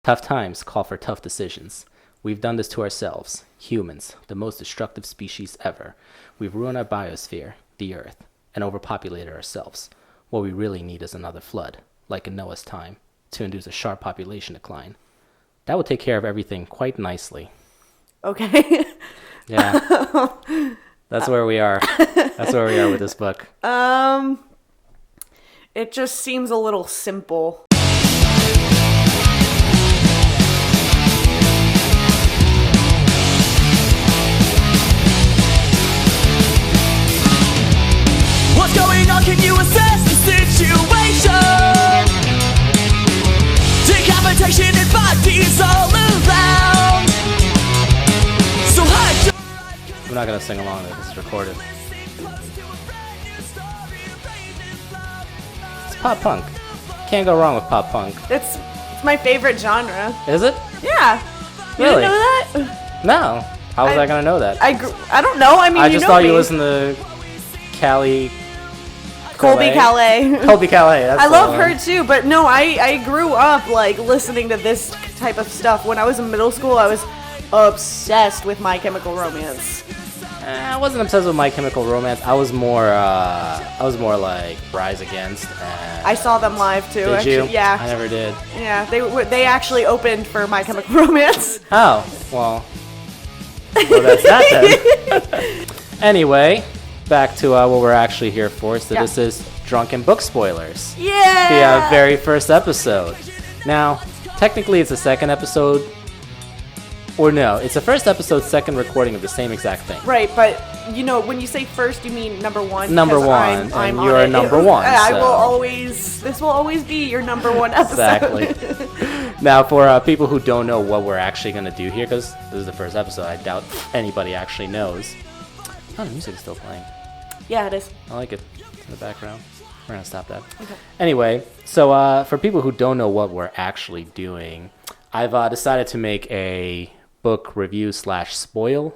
Tough times call for tough decisions. We've done this to ourselves, humans, the most destructive species ever. We've ruined our biosphere, the Earth, and overpopulated ourselves. What we really need is another flood, like in Noah's time, to induce a sharp population decline. That would take care of everything quite nicely. Okay. Yeah. That's where we are. That's where we are with this book. It just seems a little simple. What's going on? Can you assess the situation? Decapitation and bodies all around. So hide your eyes. I'm not going to sing along with this. It's recorded. It's pop punk. Can't go wrong with pop punk. It's my favorite genre. Is it? Yeah. You Really? didn't know that? No. How was I going to know that? I don't know. I mean, I you just know thought me. you listened to Colby Calais. Colby Calais. That's I the love one. her too, but no, I grew up like listening to this type of stuff. When I was in middle school, I was obsessed with My Chemical Romance. I wasn't obsessed with My Chemical Romance. I was more like Rise Against. And I saw them live too. did actually. you? Yeah. I never did. Yeah, they actually opened for My Chemical Romance. Oh, well that's that then. Anyway, back to what we're actually here for. So Yeah. This is Drunken Book Spoilers. Yeah. The very first episode. Now, technically it's the second episode. Or no, it's the first episode, second recording of the same exact thing. Right, but you know, when you say first, you mean number one. Number because one, I'm and on you're it. number one, I will so. always. This will always be your number one episode. Exactly. Now, for people who don't know what we're actually going to do here, because this is the first episode, I doubt anybody actually knows. Oh, the music is still playing. Yeah, it is. I like it. It's in the background. We're going to stop that. Okay. Anyway, so for people who don't know what we're actually doing, I've decided to make a book review / spoil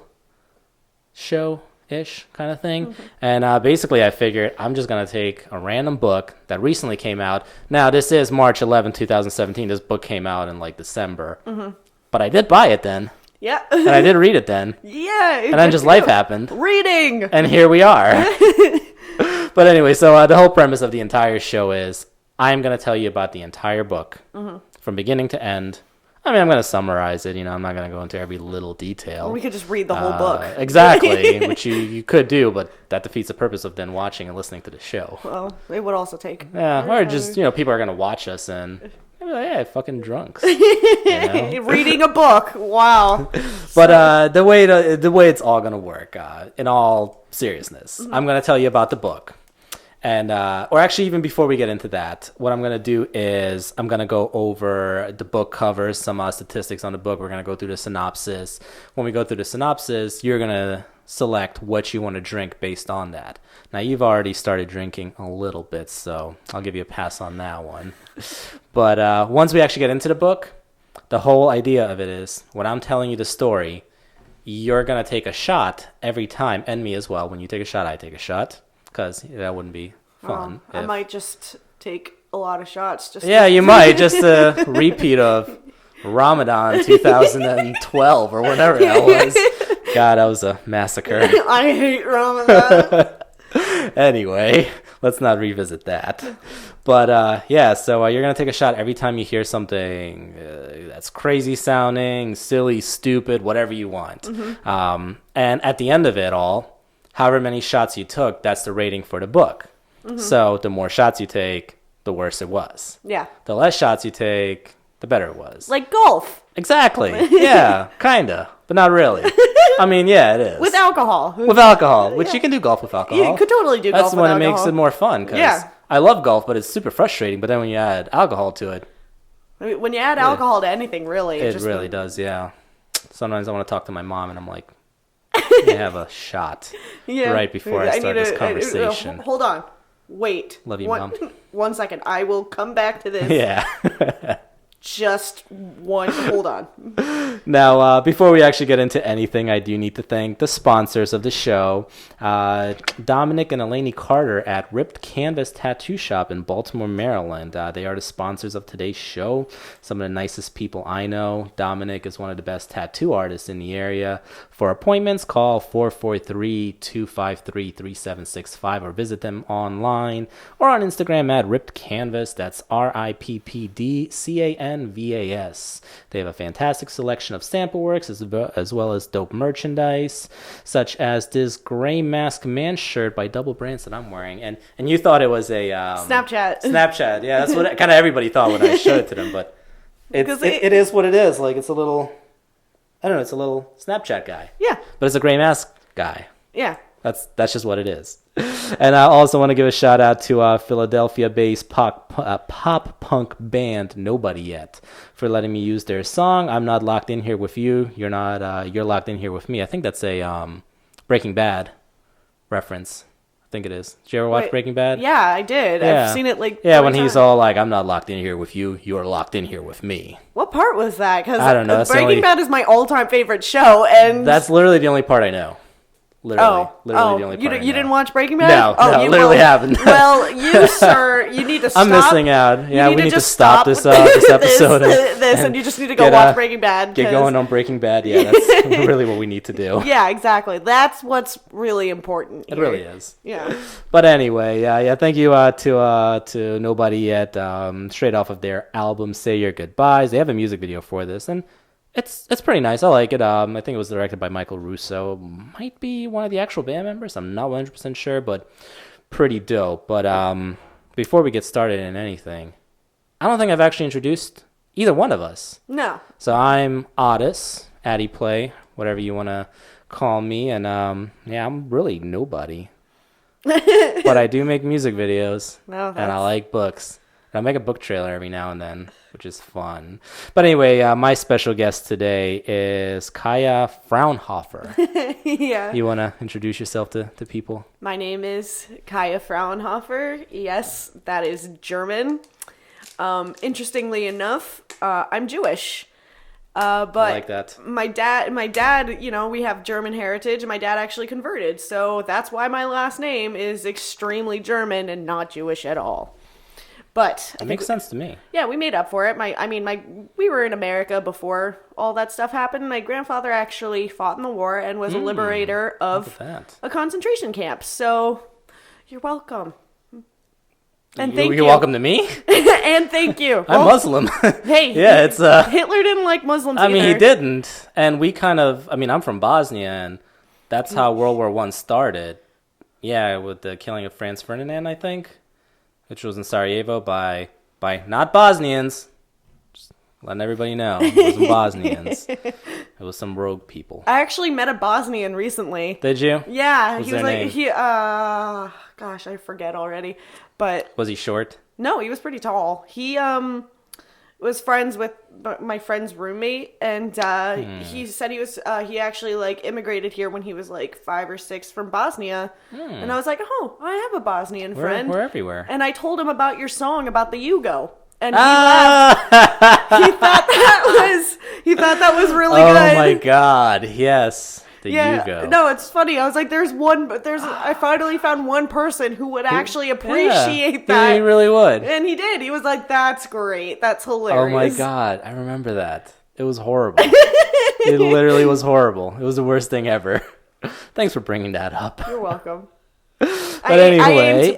show-ish kind of thing. Mm-hmm. And basically I figured I'm just going to take a random book that recently came out. Now, this is March 11, 2017. This book came out in like December. Mm-hmm. But I did buy it then. Yeah. And I did read it then. Yeah. And then just life happened. Reading. And here we are. But anyway, so the whole premise of the entire show is I'm going to tell you about the entire book from beginning to end. I mean, I'm going to summarize it. I'm not going to go into every little detail. We could just read the whole book. Exactly, which you could do, but that defeats the purpose of then watching and listening to the show. Well, it would also take. Yeah, or just, people are going to watch us and they'll be like, yeah, fucking drunks. Reading a book. Wow. But the way it's all going to work, in all seriousness, I'm going to tell you about the book. And, or actually, even before we get into that, what I'm going to do is I'm going to go over the book covers, some statistics on the book. We're going to go through the synopsis. When we go through the synopsis, you're going to select what you want to drink based on that. Now, you've already started drinking a little bit, so I'll give you a pass on that one. But once we actually get into the book, the whole idea of it is when I'm telling you the story, you're going to take a shot every time, and me as well. When you take a shot, I take a shot. Because that wouldn't be fun. I might just take a lot of shots. You might. Just a repeat of Ramadan 2012 or whatever that was. God, that was a massacre. I hate Ramadan. Anyway, let's not revisit that. But so you're going to take a shot every time you hear something that's crazy sounding, silly, stupid, whatever you want. Mm-hmm. And at the end of it all, however many shots you took, that's the rating for the book. Mm-hmm. So the more shots you take, the worse it was. Yeah. The less shots you take, the better it was. Like golf. Exactly. Yeah, kinda, but not really. I mean, yeah, it is. With alcohol. With alcohol, which you can do golf with alcohol. You could totally do golf with alcohol. That's when it makes it more fun. Cause I love golf, but it's super frustrating. But then when you add alcohol to it. I mean, when you add alcohol to anything, really. It just really does, yeah. Sometimes I want to talk to my mom and I'm like, I have a shot right before I start this conversation. Hold on. Wait. Love you, Mom. 1 second. I will come back to this. Yeah. just one. Hold on. Now, before we actually get into anything, I do need to thank the sponsors of the show, Dominic and Elaney Carter at Ripped Canvas Tattoo Shop in Baltimore, Maryland. They are the sponsors of today's show. Some of the nicest people I know. Dominic is one of the best tattoo artists in the area. For appointments, call 443-253-3765 or visit them online or on Instagram at Ripped Canvas. That's RIPPDCANVAS. They have a fantastic selection of sample works as well as dope merchandise, such as this gray mask man shirt by Double Brands that I'm wearing. And you thought it was a Snapchat. Snapchat, yeah, that's what kind of everybody thought when I showed it to them. But it is what it is. Like, it's a little, I don't know, it's a little Snapchat guy. Yeah. But it's a gray mask guy. Yeah. That's just what it is. And I also want to give a shout out to Philadelphia-based pop punk band Nobody Yet for letting me use their song "I'm Not Locked In Here With You." You're not. You're locked in here with me. I think that's a Breaking Bad reference. I think it is. Did you ever watch Breaking Bad? Yeah, I did. Yeah. I've seen it like. Yeah, when 20 he's times. all like, "I'm not locked in here with you. You're locked in here with me." What part was that? Because I don't know. That's Breaking Bad is my all-time favorite show, and that's literally the only part I know. Literally the only part you I didn't know. watch Breaking Bad? No, you literally haven't. Well, you, sir, you need to stop. I'm missing out. Yeah, we need to just stop this episode. and you just need to go watch Breaking Bad. Get going on Breaking Bad. Yeah, that's really what we need to do. Yeah, exactly. That's what's really important. It here. really is. Yeah. But anyway, yeah. Thank you to Nobody Yet. Straight off of their album "Say Your Goodbyes." They have a music video for this, and it's pretty nice. I like it. I think it was directed by Michael Russo. Might be one of the actual band members. I'm not 100% sure, but pretty dope. But before we get started in anything, I don't think I've actually introduced either one of us. No. So I'm Otis, Addy Play, whatever you want to call me. And yeah, I'm really nobody. But I do make music videos, and I like books. And I make a book trailer every now and then, which is fun. But anyway, my special guest today is Kaya Fraunhofer. Yeah. You want to introduce yourself to people? My name is Kaya Fraunhofer. Yes, that is German. Interestingly enough, I'm Jewish. But I like that. My dad, you know, we have German heritage, and my dad actually converted. So that's why my last name is extremely German and not Jewish at all. But It makes sense to me. yeah, we made up for it. We were in America before all that stuff happened. My grandfather actually fought in the war and was a liberator of a concentration camp. So you're welcome. And thank you. You're welcome to me? And thank you. I'm Muslim. Hey, yeah, it's Hitler didn't like Muslims I mean, either. he didn't. And we kind of, I mean, I'm from Bosnia, and that's how World War I started. Yeah, with the killing of Franz Ferdinand, I think, which was in Sarajevo by not Bosnians. Just letting everybody know. It wasn't Bosnians. It was some rogue people. I actually met a Bosnian recently. Did you? Yeah, What's he was their like name? gosh, I forget already. But Was he short? no, he was pretty tall. He was friends with my friend's roommate, and he said he actually like immigrated here when he was like 5 or 6 from Bosnia. And I was like, oh, I have a Bosnian friend. We're everywhere. And I told him about your song about the Yugo. And he laughed. He thought that was really good. Oh my God! Yes, the Yugo. No, it's funny. I was like, I finally found one person who would actually appreciate that. He really would. And he did. He was like, that's great. That's Oh hilarious. my God, I remember that. It was horrible. It literally was horrible. It was the worst thing ever. Thanks for bringing that up. You're welcome. But anyway,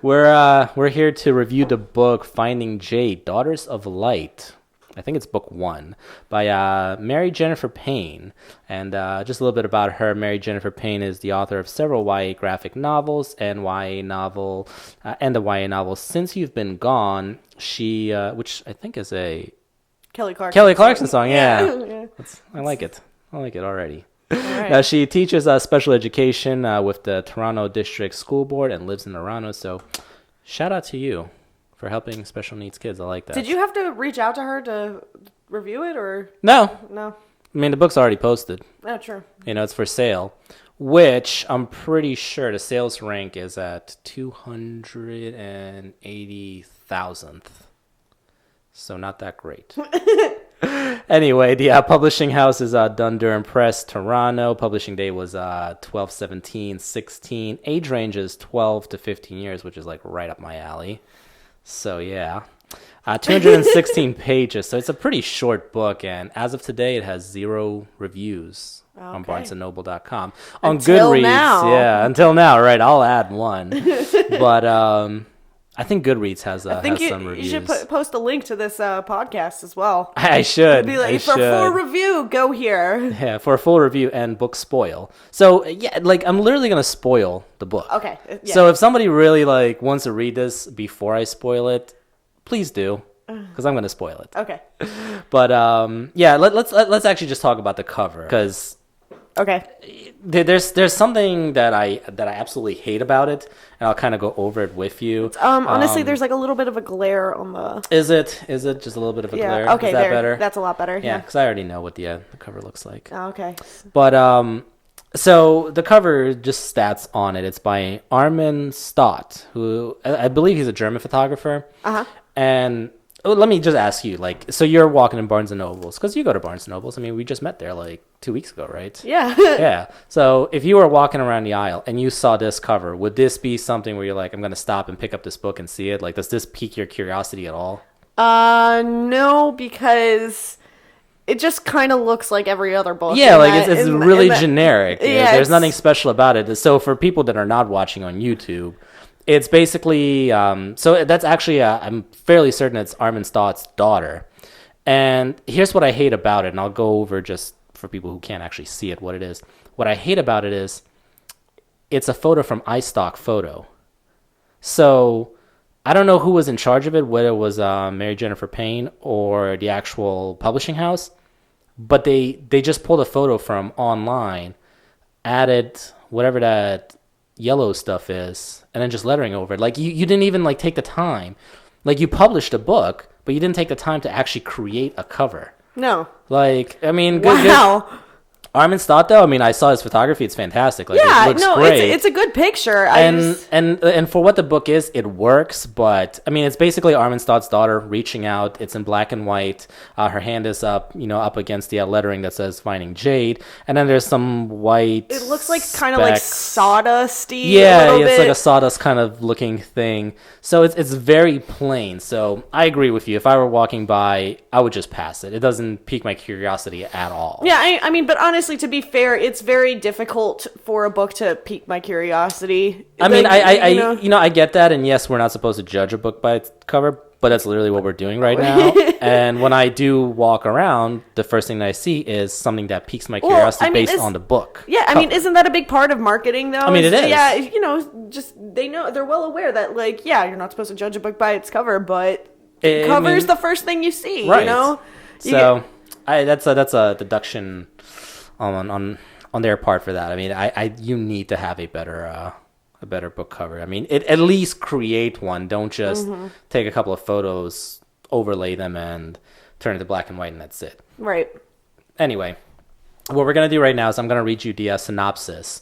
we're here to review the book Finding Jade, Daughters of Light. I think it's book 1 by Mary Jennifer Payne. And just a little bit about her. Mary Jennifer Payne is the author of several YA graphic novels and the YA novel Since You've Been Gone. She, which I think is a Kelly Clarkson song. Yeah. I like it. I like it already. Right. Now, she teaches special education with the Toronto District School Board and lives in Toronto. So shout out to you for helping special needs kids. I like that. Did you have to reach out to her to review it, or No. no? I mean, the book's already posted. Oh, true. You know, it's for sale, which I'm pretty sure the sales rank is at 280,000th. So not that great. Anyway, the publishing house is Dundurn Press, Toronto. Publishing date was 12/17/16. Age range is 12 to 15 years, which is like right up my alley. So yeah. 216 pages. So it's a pretty short book, and as of today, it has 0 reviews on BarnesandNoble.com. On Until Goodreads, now. yeah, until now, right? I'll add one, but I think Goodreads has some reviews. You should post a link to this podcast as well. I should. Be like, for a full review, go here. Yeah, for a full review and book spoil. So yeah, like I'm literally gonna spoil the book. Okay. Yeah. So if somebody really like wants to read this before I spoil it, please do, because I'm gonna spoil it. Okay. But yeah, let's actually just talk about the cover, because Okay. there's something that I absolutely hate about it, and I'll kind of go over it with you. Honestly, there's like a little bit of a glare on the. Is it just a little bit of a glare? Okay. Is that better? That's a lot better. Yeah, because I already know what the cover looks like. Oh, okay. But so the cover just stats on it. It's by Armin Stott, who I believe he's a German photographer. And let me just ask you, like, so you're walking in Barnes and Nobles, because you go to Barnes and Nobles. I mean, we just met there like 2 weeks ago, right? Yeah. Yeah. So if you were walking around the aisle and you saw this cover, would this be something where you're like, I'm going to stop and pick up this book and see it? Like, does this pique your curiosity at all? No, because it just kind of looks like every other book. Yeah, like it's really generic. Yeah, There's nothing special about it. So for people that are not watching on YouTube, it's basically so that's actually I'm fairly certain it's Armin Stott's daughter. And here's what I hate about it, and I'll go over just for people who can't actually see it what it is. What I hate about it is it's a photo from iStock Photo. So I don't know who was in charge of it, whether it was Mary Jennifer Payne or the actual publishing house, but they just pulled a photo from online, added whatever that yellow stuff is, and then just lettering over it. Like you didn't even like take the time. Like you published a book, but you didn't take the time to actually create a cover. No. Like, I mean, Wow. Armin Stott, though, I mean, I saw his photography. It's fantastic. Like, Yeah, it looks no, great. it's a good picture. And for what the book is, it works. But I mean, it's basically Armin Stott's daughter reaching out. It's in black and white. Her hand is up, up against the lettering that says "Finding Jade," and then there's some white. It looks like kind of like sawdusty. Yeah, a little it's bit. like a sawdust kind of looking thing. So it's very plain. So I agree with you. If I were walking by, I would just pass it. It doesn't pique my curiosity at all. Yeah, I mean, but honestly, to be fair, it's very difficult for a book to pique my curiosity. I mean, Like, I get that, and yes, we're not supposed to judge a book by its cover, but that's literally what we're doing right now. And when I do walk around, the first thing that I see is something that piques my curiosity based on the book. Yeah, I mean, isn't that a big part of marketing, though? I mean, it is. Yeah, just they're well aware that, like, yeah, you're not supposed to judge a book by its cover, but cover's the first thing you see, right. That's a deduction on their part for that. I mean, you need to have a better book cover. I mean, at least create one. Don't just take a couple of photos, overlay them, and turn it to black and white, and that's it. Right. Anyway, what we're gonna do right now is I'm gonna read you the synopsis,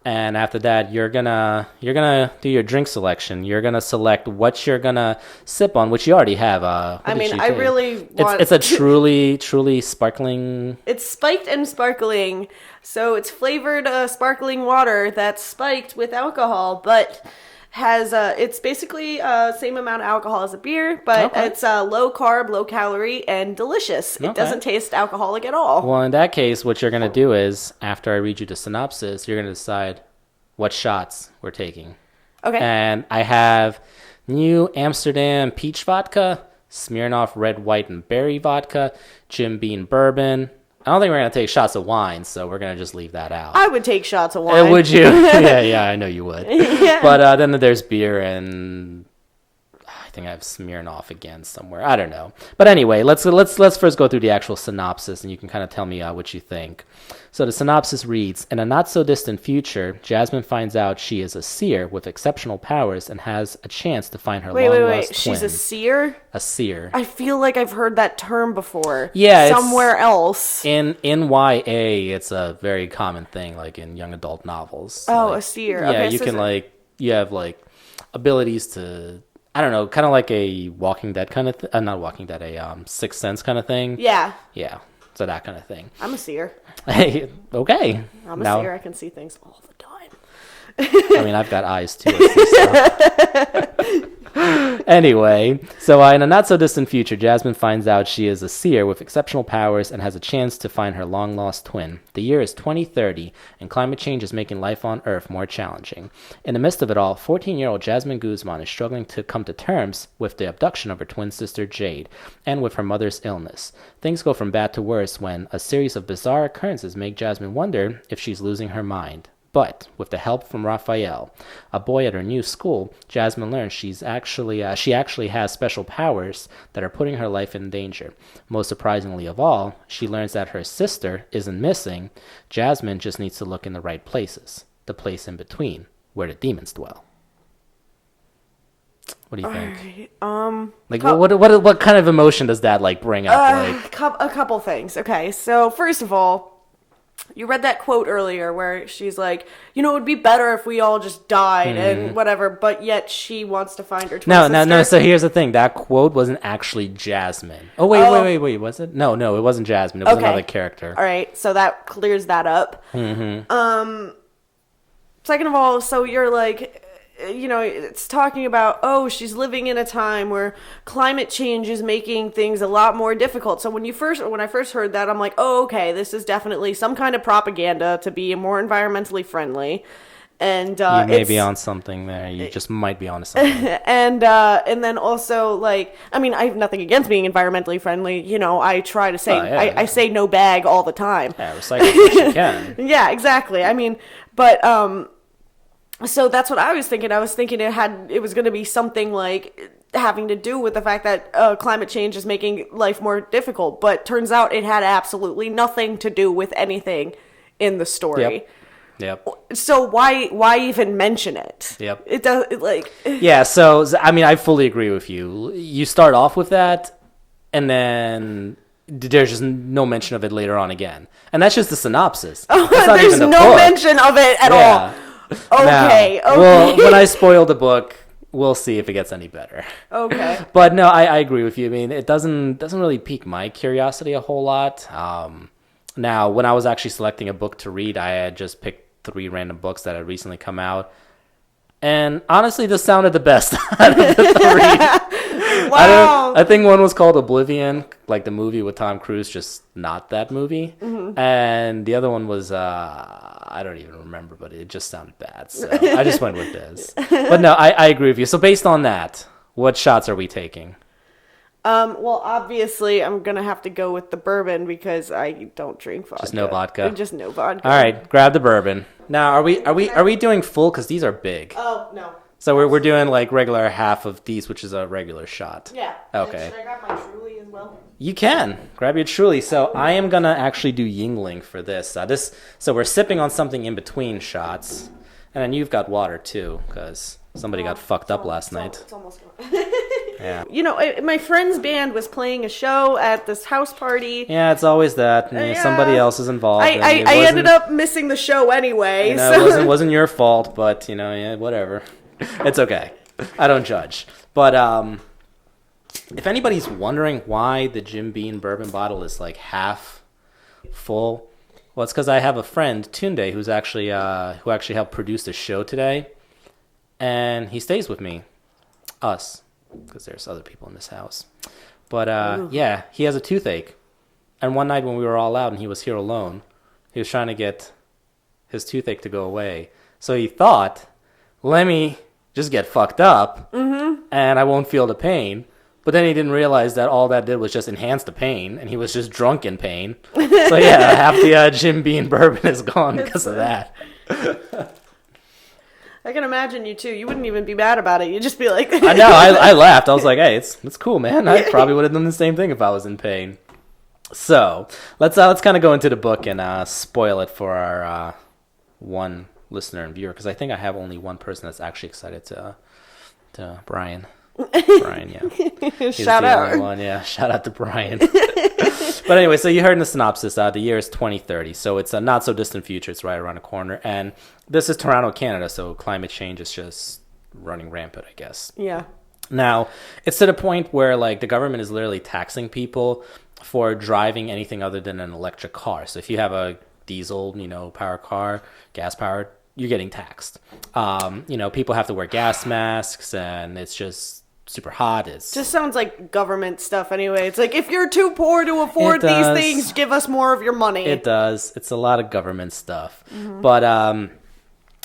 and after that, you're gonna do your drink selection. You're gonna select what you're gonna sip on, which you already have. I mean, I really want. It's a truly sparkling. It's spiked and sparkling, so it's flavored sparkling water that's spiked with alcohol, but has it's basically same amount of alcohol as a beer, but it's low carb, low calorie, and delicious. It doesn't taste alcoholic at all. Well, in that case, what you're gonna do is after I read you the synopsis, you're gonna decide what shots we're taking. Okay. And I have New Amsterdam peach vodka, Smirnoff red, white, and berry vodka, Jim Beam bourbon. I don't think we're going to take shots of wine, so we're going to just leave that out. I would take shots of wine. Would you? Yeah, I know you would. Yeah. But then there's beer, and I think I have Smirnoff again somewhere. I don't know. But anyway, let's first go through the actual synopsis, and you can kind of tell me what you think. So the synopsis reads, in a not-so-distant future, Jasmine finds out she is a seer with exceptional powers and has a chance to find her long-lost twin. She's a seer? A seer. I feel like I've heard that term before. Yeah, somewhere else. In YA, it's a very common thing, like in young adult novels. Oh, like, a seer. Yeah, okay, you can you have like abilities to I don't know, kind of like a Walking Dead kind of not Walking Dead, a Sixth Sense kind of thing. Yeah. Yeah. So that kind of thing. I'm a seer. Hey, okay. I'm a seer. I can see things all the time. I mean, I've got eyes too. I see stuff. Anyway, so in a not-so-distant future, Jasmine finds out she is a seer with exceptional powers and has a chance to find her long-lost twin. The year is 2030, and climate change is making life on Earth more challenging. In the midst of it all, 14-year-old Jasmine Guzman is struggling to come to terms with the abduction of her twin sister Jade, and with her mother's illness. Things go from bad to worse when a series of bizarre occurrences make Jasmine wonder if she's losing her mind. But with the help from Raphael, a boy at her new school, Jasmine learns she actually has special powers that are putting her life in danger. Most surprisingly of all, she learns that her sister isn't missing. Jasmine just needs to look in the right places, the place in between, where the demons dwell. What do you think? Right, what kind of emotion does that bring up? A couple things. Okay, so first of all, you read that quote earlier where she's like, it would be better if we all just died and whatever, but yet she wants to find her twin sister. No. So here's the thing. That quote wasn't actually Jasmine. Oh, wait. Was it? No, it wasn't Jasmine. It was another character. All right. So that clears that up. Second of all, so you're like, it's talking about, she's living in a time where climate change is making things a lot more difficult. So when I first heard that, I'm like, okay, this is definitely some kind of propaganda to be more environmentally friendly. And you may be on something there. You just might be on something. And then also I have nothing against being environmentally friendly. I try to say I say no bag all the time. Yeah, recycle what you can. Yeah, exactly. But so that's what I was thinking. I was thinking it was going to be something like having to do with the fact that climate change is making life more difficult. But turns out it had absolutely nothing to do with anything in the story. Yep. So why even mention it? Yep. It does Yeah. So I fully agree with you. You start off with that, and then there's just no mention of it later on again, and that's just the synopsis. There's no mention of it at all. Okay. Well, when I spoil the book, we'll see if it gets any better. Okay. But no, I agree with you. I mean, it doesn't really pique my curiosity a whole lot. Now, when I was actually selecting a book to read, I had just picked 3 random books that had recently come out. And honestly, this sounded the best out of the 3. Wow. I think one was called Oblivion, like the movie with Tom Cruise, just not that movie. Mm-hmm. And the other one was, I don't even remember, but it just sounded bad. So I just went with this. But no, I agree with you. So based on that, what shots are we taking? Well, obviously, I'm going to have to go with the bourbon because I don't drink vodka. Just no vodka? Just no vodka. All right, grab the bourbon. Now, are we doing full? Because these are big. Oh, no. So we're doing regular half of these, which is a regular shot. Yeah. Okay. Should I grab my Truly as well? You can. Grab your Truly. So I am going to actually do Yingling for this. So we're sipping on something in between shots. And then you've got water, too, because somebody got fucked up last night. It's almost gone. Yeah. My friend's band was playing a show at this house party. Yeah, it's always that. Somebody else is involved. I ended up missing the show anyway. So. It wasn't your fault, but, whatever. It's okay. I don't judge. But if anybody's wondering why the Jim Beam bourbon bottle is half full, well, it's because I have a friend, Tunde, who actually helped produce the show today, and he stays with me, us, because there's other people in this house. But yeah, he has a toothache, and one night when we were all out and he was here alone, he was trying to get his toothache to go away. So he thought, let me just get fucked up, and I won't feel the pain. But then he didn't realize that all that did was just enhance the pain, and he was just drunk in pain. So yeah, half the Jim Beam bourbon is gone because of that. I can imagine you too. You wouldn't even be mad about it. You'd just be like... I know. I laughed. I was like, hey, it's cool, man. I probably would have done the same thing if I was in pain. So let's kind of go into the book and spoil it for our one listener and viewer, because I think I have only one person that's actually excited to Brian. Brian, yeah. Shout out. One. Yeah, shout out to Brian. But anyway, so you heard in the synopsis, the year is 2030, so it's a not so distant future. It's right around the corner, and this is Toronto, Canada, so climate change is just running rampant, I guess. Yeah. Now, it's to the point where like the government is literally taxing people for driving anything other than an electric car. So if you have a diesel, power car, gas powered, you're getting taxed. People have to wear gas masks, and it's just super hot. It's just sounds like government stuff anyway. It's like, if you're too poor to afford these things, give us more of your money. It does. It's a lot of government stuff. But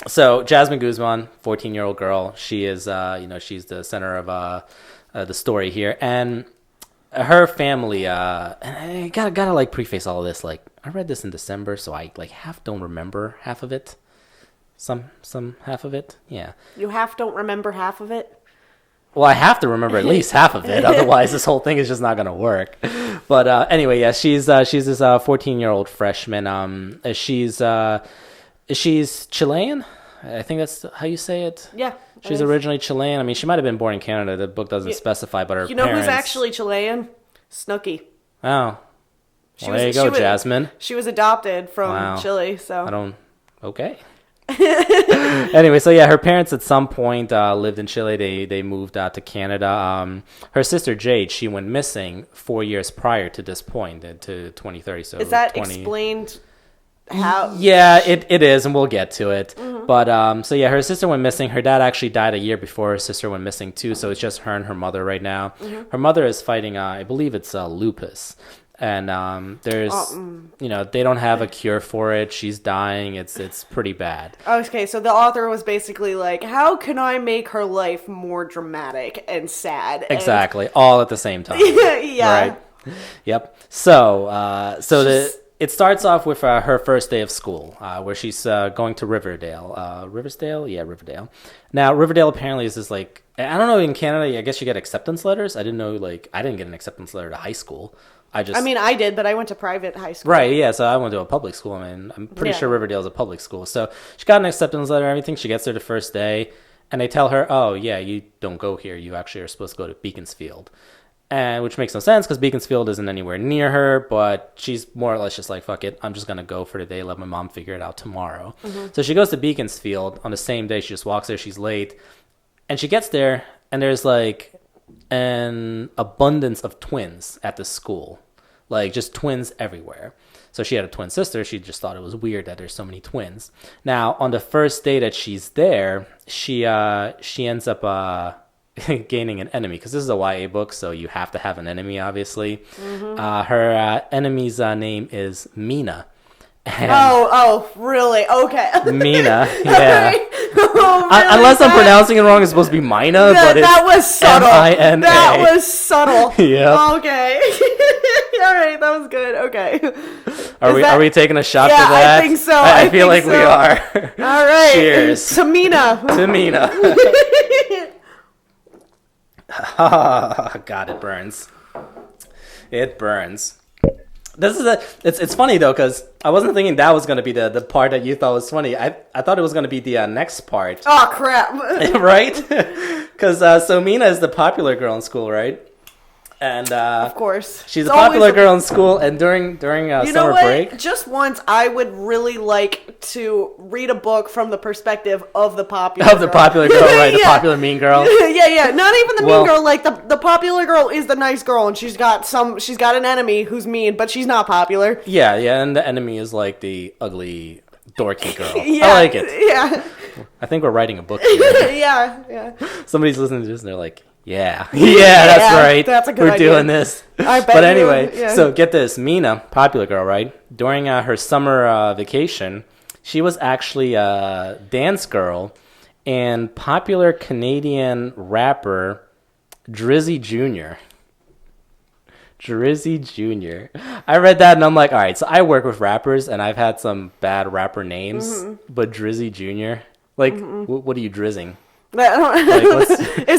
so Jasmine Guzman, 14-year-old girl, she is she's the center of the story here, and her family. And I gotta like preface all of this. Like, I read this in December, so I like don't remember half of it. Some half of it. Yeah. You don't remember half of it? Well, I have to remember at least half of it, otherwise this whole thing is just not gonna work. But anyway, yeah, she's this 14-year-old freshman. She's Chilean. I think that's how you say it. Yeah. She's originally Chilean. I mean, she might have been born in Canada. The book doesn't specify, but her parents... who's actually Chilean? Snooki. Oh. Well, there you go, Jasmine. She was adopted from Chile, so... Okay. Anyway, so yeah, her parents at some point lived in Chile. They moved out to Canada. Her sister Jade, she went missing 4 years prior to this point, to 2030. So is that explained how? Yeah, it is, and we'll get to it. But so yeah, her sister went missing. Her dad actually died a year before her sister went missing too. So it's just her and her mother right now. Her mother is fighting, I believe it's lupus. And there's, they don't have a cure for it. She's dying. It's pretty bad. Okay, so the author was basically like, how can I make her life more dramatic and sad? Exactly, all at the same time. Yeah. Right. Yep. So, it starts off with her first day of school, where she's going to Riverdale. Riverdale? Yeah, Riverdale. Now, Riverdale apparently is this like, I don't know, in Canada, I guess you get acceptance letters. I didn't know, I didn't get an acceptance letter to high school. I did, but I went to private high school. Right, yeah, so I went to a public school. I mean, I'm pretty sure Riverdale is a public school. So she got an acceptance letter and everything. She gets there the first day, and they tell her, oh, yeah, you don't go here. You actually are supposed to go to Beaconsfield. And which makes no sense because Beaconsfield isn't anywhere near her, but she's more or less just like, fuck it, I'm just going to go for the day, let my mom figure it out tomorrow. So she goes to Beaconsfield on the same day. She just walks there, she's late. And she gets there, and there's like an abundance of twins at the school, like just twins everywhere. So she had a twin sister. She just thought it was weird that there's so many twins. Now, on the first day that she's there, she ends up gaining an enemy, because this is a YA book, so you have to have an enemy, obviously. Her enemy's name is Mina. And really? Okay. Mina, yeah. Really? Unless I'm pronouncing it wrong, it's supposed to be Mina, but it's that was subtle. M-I-N-A. That was subtle. Yeah. Okay. All right, that was good. Okay. Are we taking a shot for that? I think so. I feel like we are. All right. Cheers. To Mina. To Mina. God, it burns. It burns. It's funny though, because I wasn't thinking that was going to be the part that you thought was funny. I thought it was going to be the next part. Oh crap. Right? Because so Mina is the popular girl in school, right? And of course, she's a popular girl in school. And during summer break, just once, I would really like to read a book from the perspective of the popular girl. Right? The popular mean girl. Yeah. Not even the mean girl. Like the popular girl is the nice girl, and she's got an enemy who's mean, but she's not popular. Yeah, and the enemy is like the ugly, dorky girl. Yeah, I like it. Yeah. I think we're writing a book here. Yeah. Somebody's listening to this and they're like, yeah, that's right. That's a good We're idea. doing this. I bet. But anyway, so get this. Mina, popular girl, right? During her summer vacation, she was actually a dance girl and popular Canadian rapper Drizzy Jr. Drizzy Jr. I read that and I'm like, all right, so I work with rappers and I've had some bad rapper names, but Drizzy Jr., like, what are you drizzing? Is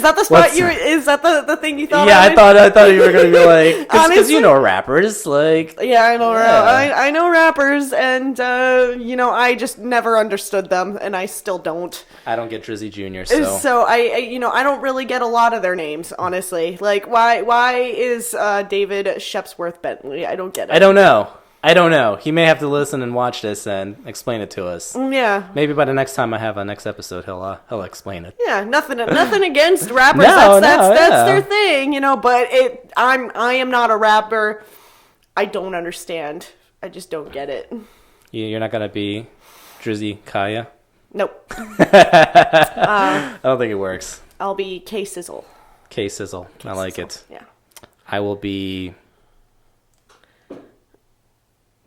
that the spot you? Is that the thing you thought? Yeah, I thought you were gonna be like, because you know rappers, like. Yeah, I know. Yeah. I know rappers, and I just never understood them, and I still don't. I don't get Drizzy Jr. So I don't really get a lot of their names, honestly. Like, why is David Shepsworth Bentley? I don't get it. I don't know. I don't know. He may have to listen and watch this and explain it to us. Yeah. Maybe by the next time I have a next episode, he'll explain it. Yeah, nothing against rappers. No, That's their thing, But I am not a rapper. I don't understand. I just don't get it. You're not gonna be Drizzy Kaya? Nope. I don't think it works. I'll be K Sizzle. K Sizzle. I like it. Yeah. I will be.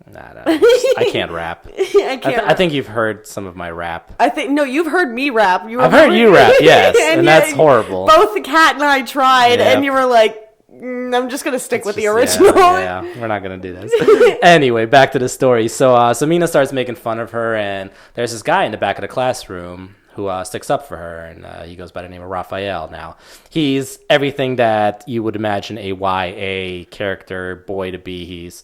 I can't rap. I can't. I think you've heard some of my rap. You've heard me rap. I've heard you rap, yes, and that's horrible. Both the cat and I tried, and you were like, I'm just gonna stick with the original. Yeah, we're not gonna do this. Anyway, back to the story. So Mina starts making fun of her, and there's this guy in the back of the classroom who sticks up for her, and he goes by the name of Raphael. Now, he's everything that you would imagine a YA character boy to be. He's,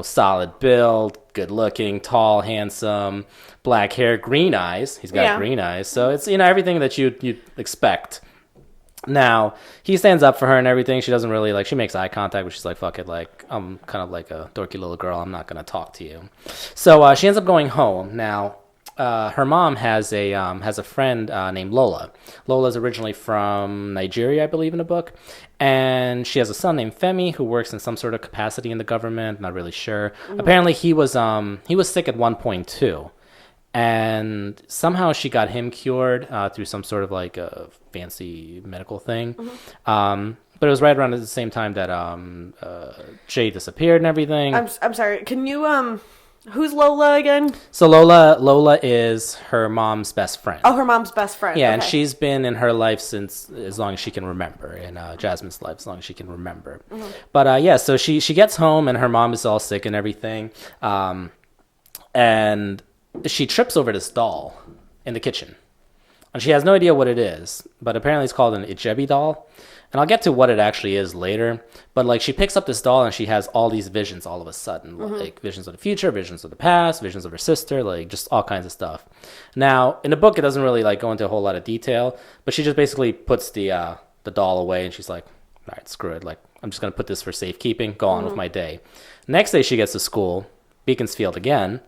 solid build, good looking, tall, handsome, black hair, green eyes. He's got green eyes. So it's, everything that you'd expect. Now, he stands up for her and everything. She doesn't really, she makes eye contact, but she's like, fuck it, I'm kind of like a dorky little girl. I'm not going to talk to you. So she ends up going home. Now, her mom has a friend named Lola. Lola's originally from Nigeria, I believe, in the book. And she has a son named Femi who works in some sort of capacity in the government. Not really sure. Mm-hmm. Apparently, he was sick at one point too, and somehow she got him cured through some sort of a fancy medical thing. Mm-hmm. But it was right around at the same time that Jade disappeared and everything. I'm sorry. Can you Who's Lola again? So Lola is her mom's best friend. Oh, her mom's best friend. Yeah, okay. And she's been in her life since as long as she can remember, in Jasmine's life as long as she can remember. Mm-hmm. But so she gets home and her mom is all sick and everything, and she trips over this doll in the kitchen, and she has no idea what it is, but apparently it's called an Ijebi doll. And I'll get to what it actually is later. But she picks up this doll and she has all these visions all of a sudden. Mm-hmm. Visions of the future, visions of the past, visions of her sister, just all kinds of stuff. Now, in the book, it doesn't really go into a whole lot of detail. But she just basically puts the doll away and she's like, all right, screw it. I'm just going to put this for safekeeping, go on with my day. Next day she gets to school, Beaconsfield again.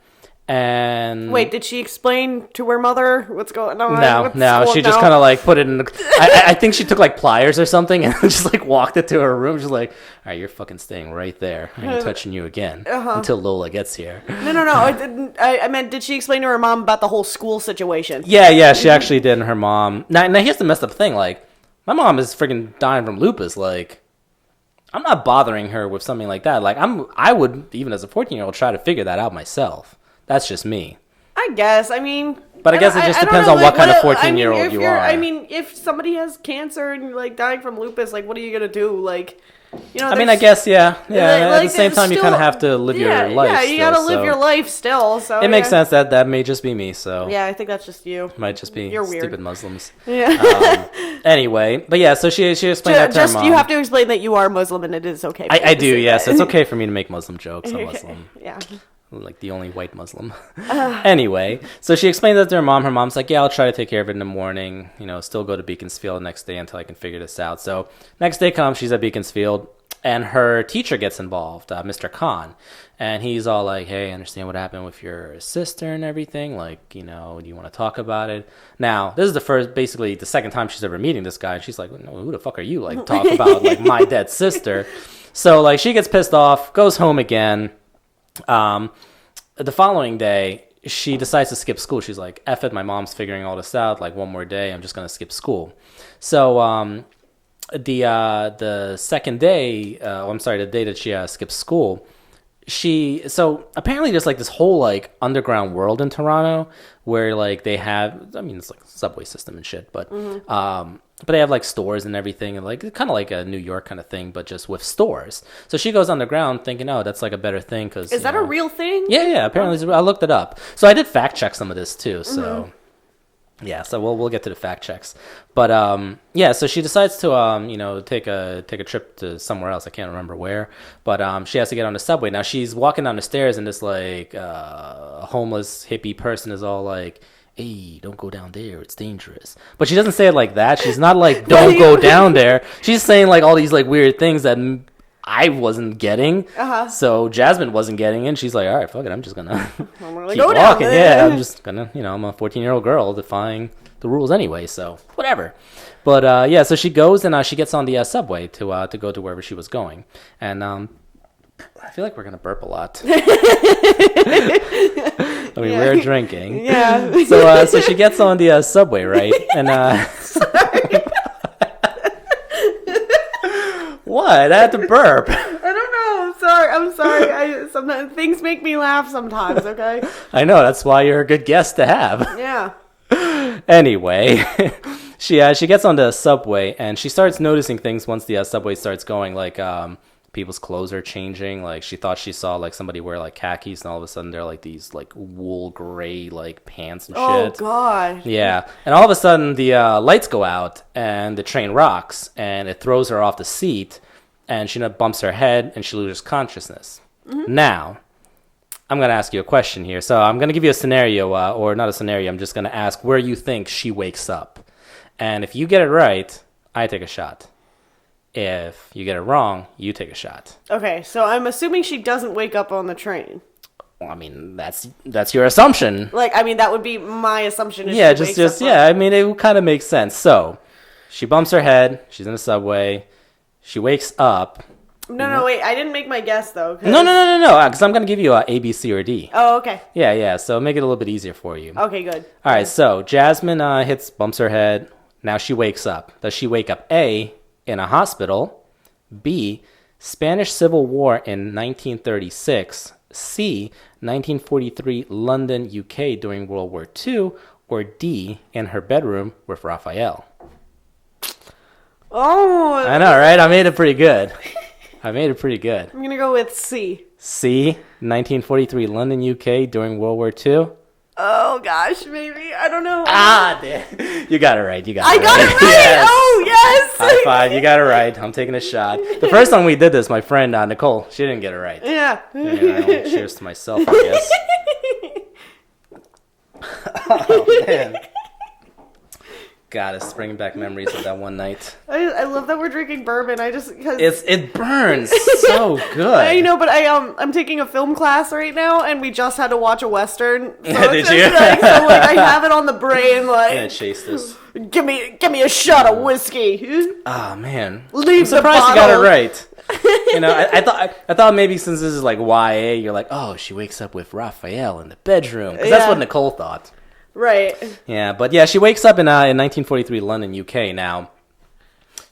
And wait, did she explain to her mother what's going on? No. She just kind of put it in. I think she took pliers or something and just walked it to her room. She's like, "All right, you're fucking staying right there. I ain't touching you again until Lola gets here." No. I meant, did she explain to her mom about the whole school situation? Yeah, she actually did. And her mom. Now here's the messed up thing. My mom is freaking dying from lupus. I'm not bothering her with something like that. I would, even as a 14-year-old, try to figure that out myself. That's just me. I guess. I mean... But I guess it just depends on what kind of 14-year-old you are. I mean, if somebody has cancer and you're, dying from lupus, what are you going to do? I guess, yeah. At the same time, you kind of have to live your life. Yeah, you got to live your life still. So it makes sense that may just be me. So yeah, I think that's just you. Might just be You're weird. Stupid Muslims. Yeah. Anyway, but yeah, so she explained that to her mom. You have to explain that you are Muslim and it is okay. I do, yes. It's okay for me to make Muslim jokes. I'm Muslim. Yeah. The only white Muslim. Anyway, so she explained that to her mom. Her mom's like, yeah, I'll try to take care of it in the morning. Still go to Beaconsfield the next day until I can figure this out. So next day comes, she's at Beaconsfield, and her teacher gets involved, Mr. Khan. And he's all like, hey, I understand what happened with your sister and everything. Do you want to talk about it? Now, this is the second time she's ever meeting this guy. And she's like, no, who the fuck are you? Talk about, my dead sister. So, she gets pissed off, goes home again. The following day, she decides to skip school. She's like, F it, my mom's figuring all this out. One more day, I'm just going to skip school. So, the second day, the day that she skips school, so apparently there's this whole underground world in Toronto where they have, it's a subway system and shit, but but they have stores and everything, and kind of like a New York kind of thing, but just with stores. So she goes underground thinking, oh, that's a better thing because is that a real thing? Yeah. Apparently, I looked it up. So I did fact check some of this too. So yeah, so we'll get to the fact checks. But yeah, so she decides to take a trip to somewhere else. I can't remember where, but she has to get on the subway. Now she's walking down the stairs, and this homeless hippie person is all like, hey, don't go down there, it's dangerous. But she doesn't say it like that. She's not don't go down there. She's saying all these weird things that I wasn't getting. So Jasmine wasn't getting in. She's like, all right, fuck it. I'm just gonna gonna keep go down walking. there. Yeah, I'm just gonna, I'm a 14-year-old girl defying the rules anyway. So whatever. But yeah, so she goes and she gets on the subway to go to wherever she was going. And I feel like we're gonna burp a lot. I mean, we're drinking. Yeah. So she gets on the subway, right? And what? I had to burp. I don't know. I'm sorry. Sometimes things make me laugh sometimes. Okay. I know. That's why you're a good guest to have. Yeah. Anyway, she gets on the subway and she starts noticing things once the subway starts going. Like people's clothes are changing. Like she thought she saw like somebody wear like khakis, and all of a sudden they're like these like wool gray like pants and shit. Oh God. Yeah, and all of a sudden the lights go out and the train rocks and it throws her off the seat, and she bumps her head and she loses consciousness. Now, I'm gonna ask you a question here. So I'm gonna give you a scenario, or not a scenario. I'm just gonna ask where you think she wakes up, and if you get it right, I take a shot. If you get it wrong, you take a shot. Okay, so I'm assuming she doesn't wake up on the train. Well, I mean, that's your assumption. Like, I mean, that would be my assumption. Yeah, I mean, it kind of makes sense. So, she bumps her head. She's in the subway. She wakes up. No, wait. I didn't make my guess though. No. Because I'm gonna give you A, B, C, or D. Oh, okay. Yeah. So make it a little bit easier for you. Okay, good. All right. So Jasmine bumps her head. Now she wakes up. Does she wake up A, in a hospital, B, Spanish Civil War in 1936, C, 1943 London, UK during World War II, or D, in her bedroom with Raphael? Oh, I know, right? I made it pretty good. I'm gonna go with C. C, 1943 London, UK during World War II. Oh gosh, maybe, I don't know. Damn. You got it right. I got it right. Yes. Oh yes. High five. You got it right. I'm taking a shot. The first time we did this, my friend Nicole, she didn't get it right. Yeah. Cheers to myself, I guess. Oh man. God, it's bringing back memories of that one night. I love that we're drinking bourbon. I just because it burns so good. I know, but I'm taking a film class right now, and we just had to watch a western. So Did you? I have it on the brain. Like, I'm gonna chase this. Give me a shot of whiskey. Oh man, Leave I'm surprised the you got it bottle. right. I thought maybe since this is like YA, you're like, oh, she wakes up with Raphael in the bedroom, because that's what Nicole thought. Right. Yeah, but yeah, she wakes up in 1943 London, UK. Now,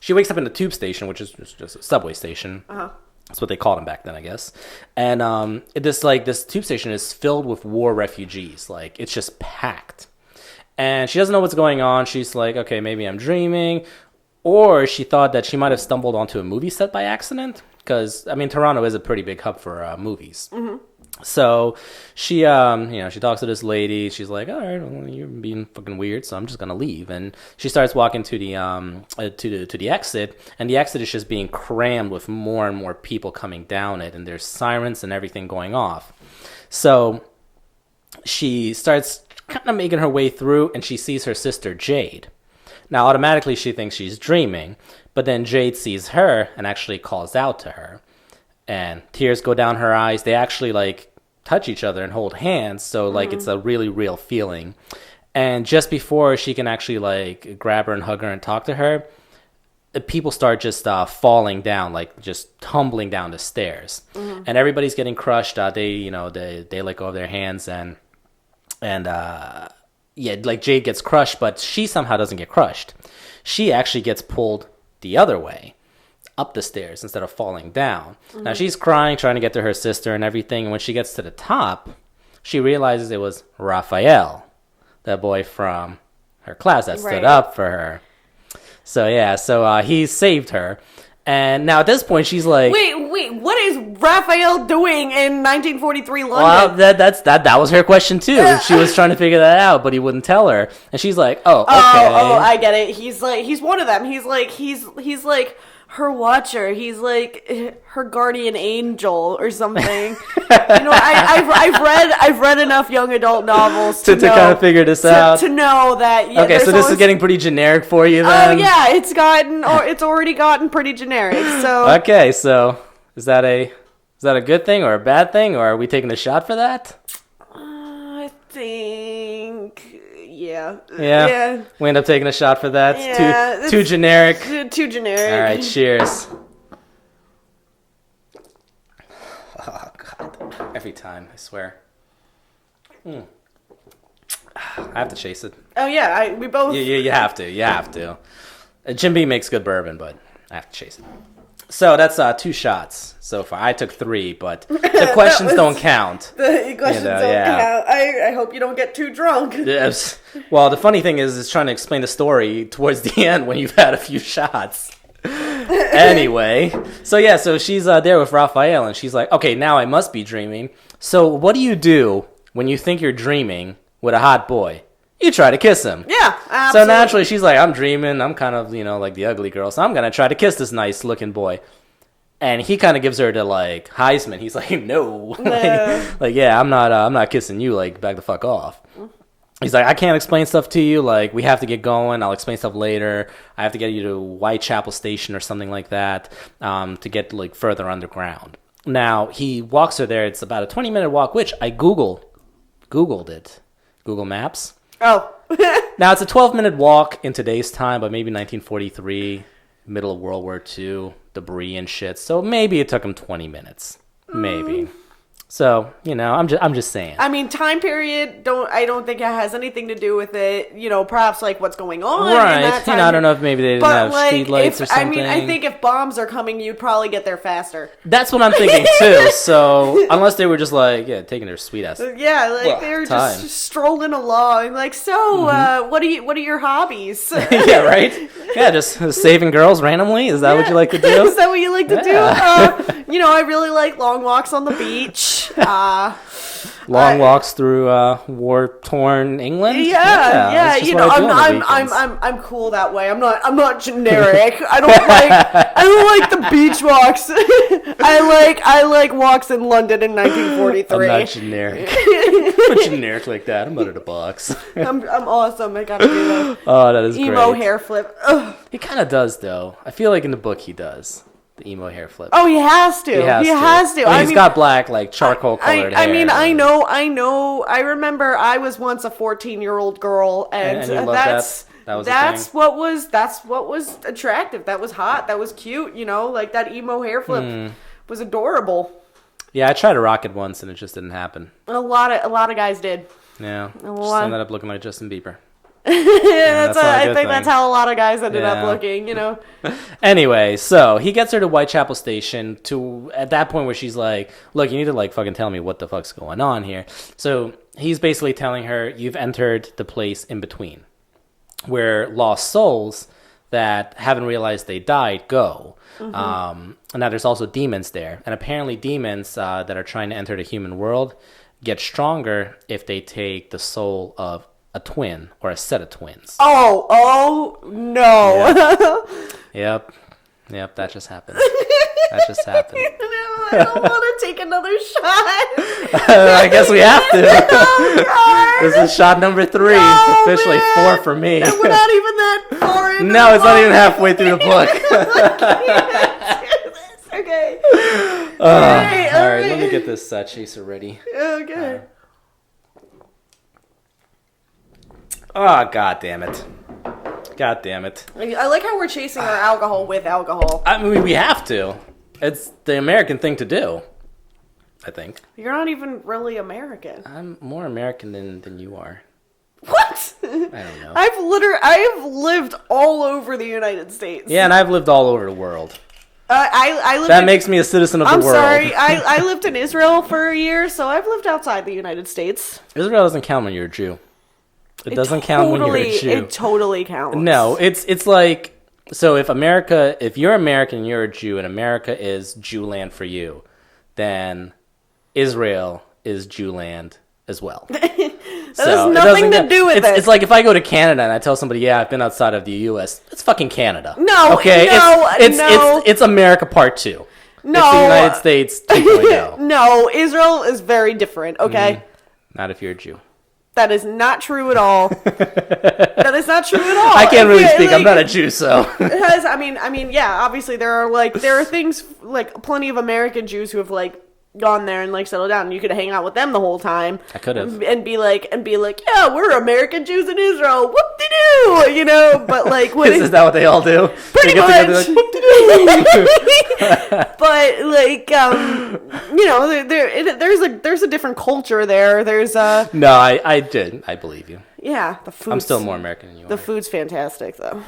she wakes up in the tube station, which is just a subway station. That's what they called them back then, I guess. And this tube station is filled with war refugees. Like, it's just packed. And she doesn't know what's going on. She's like, okay, maybe I'm dreaming. Or she thought that she might have stumbled onto a movie set by accident. Because, I mean, Toronto is a pretty big hub for movies. Mm-hmm. So she, she talks to this lady. She's like, all right, well, you're being fucking weird, so I'm just going to leave. And she starts walking to the to the exit. And the exit is just being crammed with more and more people coming down it. And there's sirens and everything going off. So she starts kind of making her way through, and she sees her sister, Jade. Now, automatically, she thinks she's dreaming. But then Jade sees her and actually calls out to her. And tears go down her eyes. They actually, like, touch each other and hold hands. So, like, it's a really real feeling. And just before she can actually, like, grab her and hug her and talk to her, the people start just falling down, like, just tumbling down the stairs. Mm-hmm. And everybody's getting crushed. They let go of their hands. And like, Jade gets crushed, but she somehow doesn't get crushed. She actually gets pulled the other way, up the stairs instead of falling down. Mm-hmm. Now she's crying, trying to get to her sister and everything. And when she gets to the top, she realizes it was Raphael, that boy from her class that stood up for her. So yeah, he saved her. And now at this point, she's like, "Wait, what is Raphael doing in 1943 London?" Well, that was her question too. She was trying to figure that out, but he wouldn't tell her. And she's like, "Oh, okay." Oh, I get it. He's one of them. He's like her watcher. He's like her guardian angel or something. I've read enough young adult novels to kind of figure this out. To know that. Yeah, okay, so this is getting pretty generic for you then. Oh yeah, it's already gotten pretty generic. So okay, so Is that a good thing or a bad thing, or are we taking a shot for that? I think, yeah. Yeah. We end up taking a shot for that. Yeah, Too generic. Too generic. All right, cheers. Oh God! Every time, I swear. I have to chase it. Oh yeah, we both. You have to. You have to. Jim Beam makes good bourbon, but I have to chase it. So that's 2 shots so far. I took 3, but the questions don't count. The questions don't count. I hope you don't get too drunk. Yes. Well, the funny thing is trying to explain the story towards the end when you've had a few shots. Anyway, so she's there with Raphael, and she's like, okay, now I must be dreaming. So what do you do when you think you're dreaming with a hot boy? You try to kiss him. Yeah, absolutely. So naturally, she's like, I'm dreaming. I'm kind of, like the ugly girl. So I'm going to try to kiss this nice-looking boy. And he kind of gives her the, Heisman. He's like, no. Yeah, I'm not kissing you. Back the fuck off. He's like, I can't explain stuff to you. We have to get going. I'll explain stuff later. I have to get you to Whitechapel Station or something like that to get, further underground. Now, he walks her there. It's about a 20-minute walk, which I Googled it. Google Maps. Oh. Now, it's a 12-minute walk in today's time, but maybe 1943, middle of World War II, debris and shit. So maybe it took him 20 minutes. Maybe. So, I'm just saying. I mean, time period, I don't think it has anything to do with it, perhaps what's going on. Right. In that time I don't know if maybe they didn't have street lights or something. I think if bombs are coming, you'd probably get there faster. That's what I'm thinking too. So, unless they were just taking their sweet ass. Yeah, they were just strolling along. What are your hobbies? Yeah, right? Yeah, just saving girls randomly? Is that what you like to do? Is that what you like to do? I really like long walks on the beach. Long walks through war-torn England. Yeah. I'm cool that way. I'm not generic. I don't like the beach walks. I like walks in London in 1943. I'm not generic. I'm not generic like that. I'm out of the box. I'm awesome. I gotta do that. Oh, that is emo great. hair flip. Ugh. He kind of does though. I feel like in the book he does. The emo hair flip. Oh, he has to. He has to. Well, he's got black, charcoal colored hair. I mean, I know. I remember I was once a 14-year-old girl, and you that's that? what was attractive. That was hot. That was cute. That emo hair flip was adorable. Yeah, I tried to rock it once, and it just didn't happen. A lot of guys did. Yeah, just ended up looking like Justin Bieber. I think that's how a lot of guys ended up looking, Anyway, so he gets her to Whitechapel Station at that point where she's like, look, you need to fucking tell me what the fuck's going on here. So he's basically telling her, you've entered the place in between where lost souls that haven't realized they died go. And now there's also demons there. And apparently demons that are trying to enter the human world get stronger if they take the soul of a twin or a set of twins. Oh no. Yep, that just happened. No, I don't want to take another shot. I guess we have to. Oh, God. This is shot number 3. No, it's officially man. 4 for me. And we're not even that far in. No, it's not even halfway through the book. Okay. All right, let me get this chaser ready. Okay. Oh, God damn it. I like how we're chasing our alcohol with alcohol. I mean, we have to. It's the American thing to do, I think. You're not even really American. I'm more American than you are. What? I don't know. I've lived all over the United States. Yeah, and I've lived all over the world. I lived that makes me a citizen of the world. I'm sorry. I lived in Israel for a year, so I've lived outside the United States. Israel doesn't count when you're a Jew. It doesn't count when you're a Jew. It totally counts. No, it's like, so if you're American and you're a Jew and America is Jew land for you, then Israel is Jew land as well. That has nothing to do with it. It's like if I go to Canada and I tell somebody, yeah, I've been outside of the U.S., it's fucking Canada. No, okay? no, it's America Part 2. No. It's the United States 2.0. No, Israel is very different, okay? Not if you're a Jew. That is not true at all. That is not true at all. I can't really speak. I'm not a Jew, so. Because I mean, yeah. Obviously, there are things like plenty of American Jews who have like gone there and like settled down. And you could hang out with them the whole time. I could have. And be like, yeah, we're American Jews in Israel. Whoop de doo, you know. But like, Is that what they all do? Pretty they get much. Together, like, But like, you know, there's a different culture there. There's a No, I did. I believe you. yeah. The food. I'm still more American than you The are. food's fantastic, though.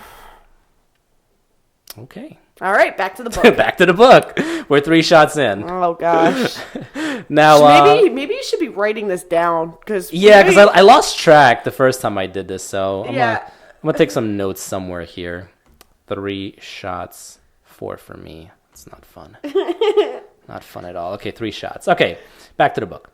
Okay. All right, back to the book. Back to the book. We're 3 shots in. Oh gosh. Now, Maybe you should be writing this down because because I lost track the first time I did this, so I'm Yeah. gonna take some notes somewhere here. 3 shots, 4 for me. It's not fun. Not fun at all. Okay, 3 shots. Okay, back to the book.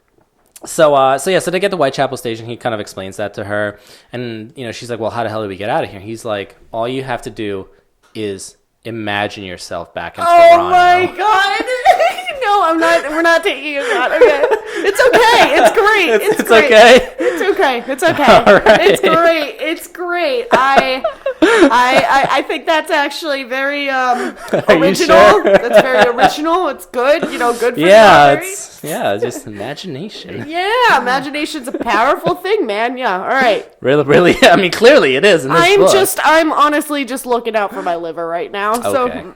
So they get to Whitechapel Station. He kind of explains that to her, and you know she's like, "Well, how the hell do we get out of here?" He's like, "All you have to do is imagine yourself back in Toronto." Oh my god. No, I'm not. We're not taking a shot. Okay, it's okay. It's great. It's great. Okay. It's okay. It's okay. All right. It's great. It's great. I think that's actually very original. sure? That's very original. It's good. You know, good for Yeah, library. just imagination. Yeah, imagination's a powerful thing, man. Yeah. All right. Really. I mean, clearly it is in this book. I'm honestly just looking out for my liver right now. Okay. So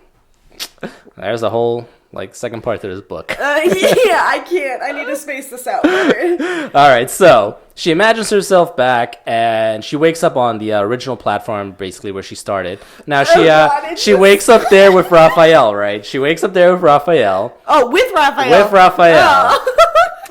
There's a whole second part to this book. yeah, I can't. I need to space this out better. All right, so she imagines herself back, and she wakes up on the original platform, basically where she started. Now she wakes up there with Raphael, right? She wakes up there with Raphael. Oh, with Raphael. With Raphael. Oh.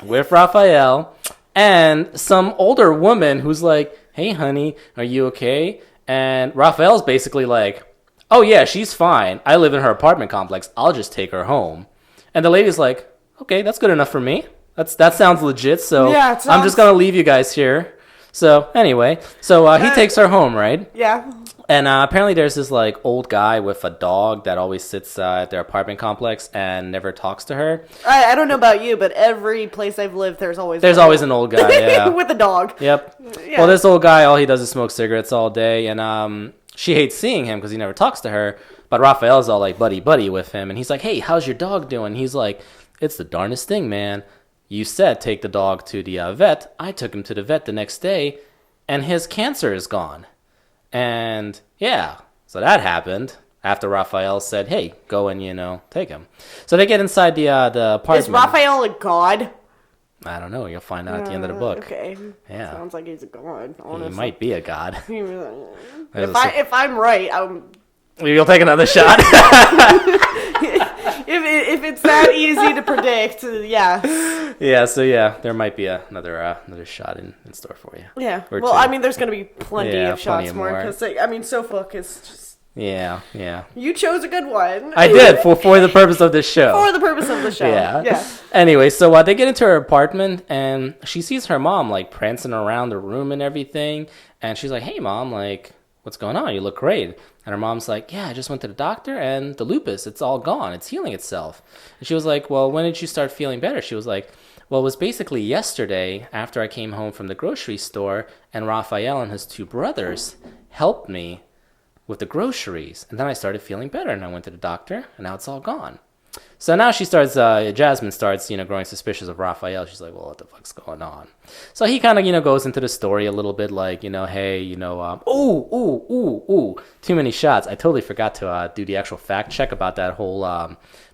With Raphael, and some older woman who's like, "Hey, honey, are you okay?" And Raphael's basically like, "Oh yeah, she's fine. I live in her apartment complex. I'll just take her home." And the lady's like, "Okay, that's good enough for me. That sounds legit. So Yeah, I'm just gonna leave you guys here." So anyway, he takes her home, right? Yeah. And apparently there's this like old guy with a dog that always sits at their apartment complex and never talks to her. I don't know about you, but every place I've lived, there's always an old guy. Yeah. with a dog. Yep. Yeah. Well, this old guy, all he does is smoke cigarettes all day, and she hates seeing him because he never talks to her. But Raphael's all like buddy with him, and he's like, "Hey, how's your dog doing?" He's like, "It's the darndest thing, man. You said take the dog to the vet. I took him to the vet the next day, and his cancer is gone." And yeah, so that happened after Raphael said, "Hey, go and take him." So they get inside the apartment. Is Raphael a god? I don't know. You'll find out at the end of the book. Okay. Yeah. Sounds like he's a god. He Honestly. might be a god. If I'm right, You'll take another shot. if it's that easy to predict, yeah. Yeah, there might be another shot in store for you. Yeah. Or Well, two. I mean, there's going to be plenty Yeah, of shots plenty more. more. Because, I mean, Suffolk is just... Yeah. You chose a good one. I did for the purpose of this show. For the purpose of the show. Yeah. Anyway, so they get into her apartment, and she sees her mom, like, prancing around the room and everything. And she's like, "Hey, Mom, like, what's going on? You look great." And her mom's like, "Yeah, I just went to the doctor, and the lupus, it's all gone. It's healing itself." And she was like, "Well, when did you start feeling better?" She was like, "Well, it was basically yesterday after I came home from the grocery store, and Raphael and his 2 brothers helped me with the groceries. And then I started feeling better, and I went to the doctor, and now it's all gone." So now Jasmine starts, growing suspicious of Raphael. She's like, "Well, what the fuck's going on?" So he kind of, goes into the story a little bit like, "Hey, too many shots. I totally forgot to do the actual fact check about that whole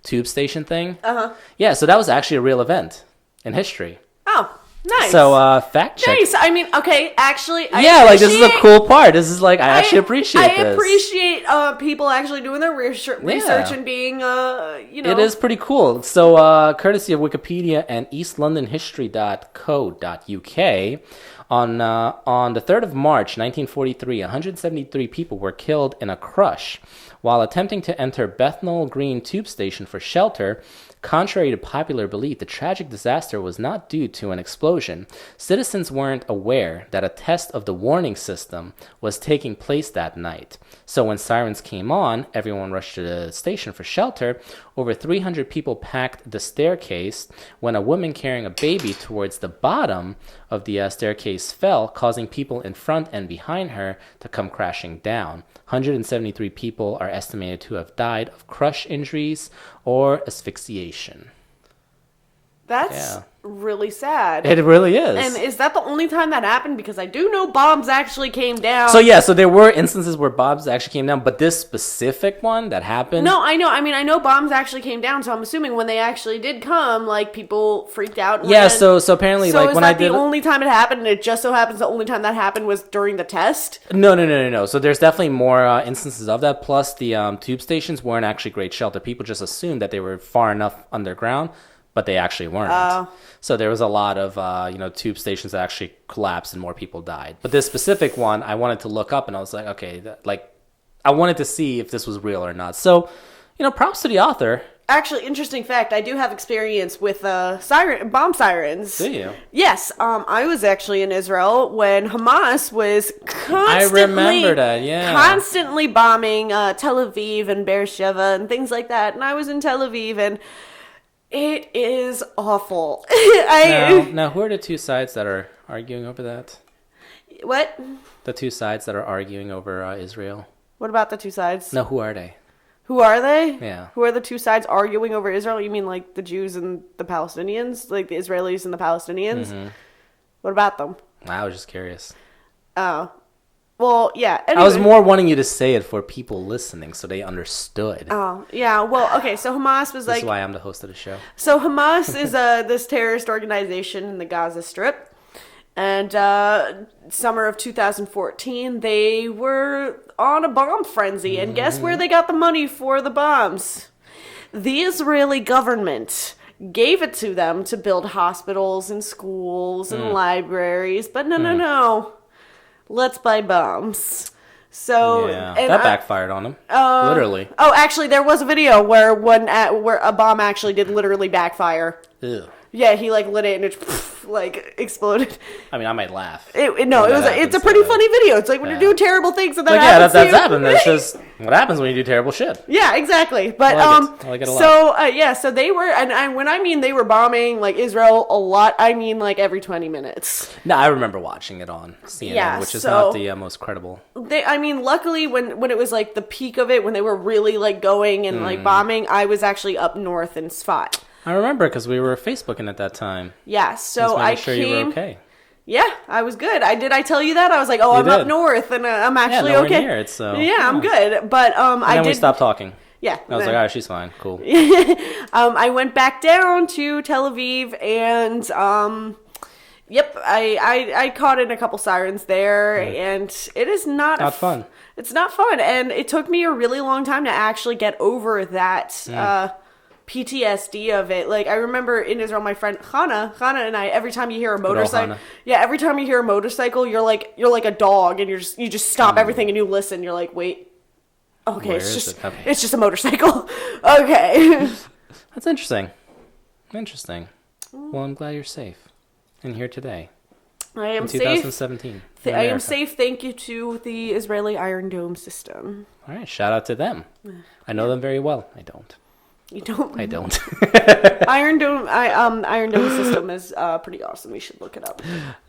tube station thing." Uh-huh. Yeah, so that was actually a real event in history. Oh, nice. So fact check. Nice. I mean, okay, actually, This is a cool part. This is like, I actually appreciate this. I appreciate people actually doing their research and being, It is pretty cool. So, courtesy of Wikipedia and eastlondonhistory.co.uk, on the 3rd of March, 1943, 173 people were killed in a crush while attempting to enter Bethnal Green Tube Station for shelter Contrary to popular belief, the tragic disaster was not due to an explosion. Citizens weren't aware that a test of the warning system was taking place that night. So when sirens came on, everyone rushed to the station for shelter. Over 300 people packed the staircase when a woman carrying a baby towards the bottom of the staircase fell, causing people in front and behind her to come crashing down. 173 people are estimated to have died of crush injuries or asphyxiation. That's really sad. It really is. And is that the only time that happened? Because I do know bombs actually came down. So there were instances where bombs actually came down, but this specific one that happened... No, I know. I mean, I know bombs actually came down, so I'm assuming when they actually did come, like, people freaked out. And ran. So apparently, so like, when I did... So is that the only time it happened, and it just so happens the only time that happened was during the test? No. So there's definitely more instances of that, plus the tube stations weren't actually great shelter. People just assumed that they were far enough underground, but they actually weren't. So there was a lot of, tube stations that actually collapsed and more people died. But this specific one, I wanted to look up and I was like, okay, I wanted to see if this was real or not. So, props to the author. Actually, interesting fact, I do have experience with bomb sirens. Do you? Yes. I was actually in Israel when Hamas was constantly... I remember that, yeah. Constantly bombing Tel Aviv and Beersheba and things like that. And I was in Tel Aviv and... It is awful. Now, who are the two sides that are arguing over that? What? The two sides that are arguing over Israel. What about the two sides? No, who are they? Who are they? Yeah. Who are the two sides arguing over Israel? You mean like the Jews and the Palestinians? Like the Israelis and the Palestinians? Mm-hmm. What about them? I was just curious. Oh. Well, yeah. Anyway. I was more wanting you to say it for people listening so they understood. Oh, yeah. Well, okay. So Hamas was This is why I'm the host of the show. So Hamas is this terrorist organization in the Gaza Strip. And summer of 2014, they were on a bomb frenzy. And guess where they got the money for the bombs? The Israeli government gave it to them to build hospitals and schools and libraries. But no. Let's buy bombs. So that backfired on them. Literally. Oh, actually, there was a video where a bomb actually did literally backfire. Ew. Yeah, he lit it and it exploded. I mean, I might laugh. It's a pretty funny video. It's like when you're doing terrible things and that happens. That's happened. It's just what happens when you do terrible shit. Yeah, exactly. But I like it a lot. So they were, and when I mean they were bombing Israel a lot, I mean every 20 minutes. No, I remember watching it on CNN, which is not the most credible. Luckily when it was the peak of it, when they were really going and bombing, I was actually up north in Sfat. I remember because we were Facebooking at that time. Yeah, so I sure you were okay. Yeah, I was good. Did I tell you that? I was like, I'm up north and I'm actually okay. Near it, so I'm good. But we stopped talking. Yeah, I was like, all right, she's fine, cool. I went back down to Tel Aviv and I caught in a couple sirens there, and it is not fun. It's not fun, and it took me a really long time to actually get over that. PTSD of it. I remember in Israel, my friend Hannah and I, every time you hear a motorcycle, every time you hear a motorcycle, you're like a dog, and you just stop everything and you listen. You're like, wait, okay, it's just a motorcycle. Okay. That's interesting. Well, I'm glad you're safe and here today. I am in 2017. Safe. I am safe. Thank you to the Israeli Iron Dome system. All right, shout out to them. I know them very well. I don't. You don't? I don't. Iron Dome system is pretty awesome. You should look it up.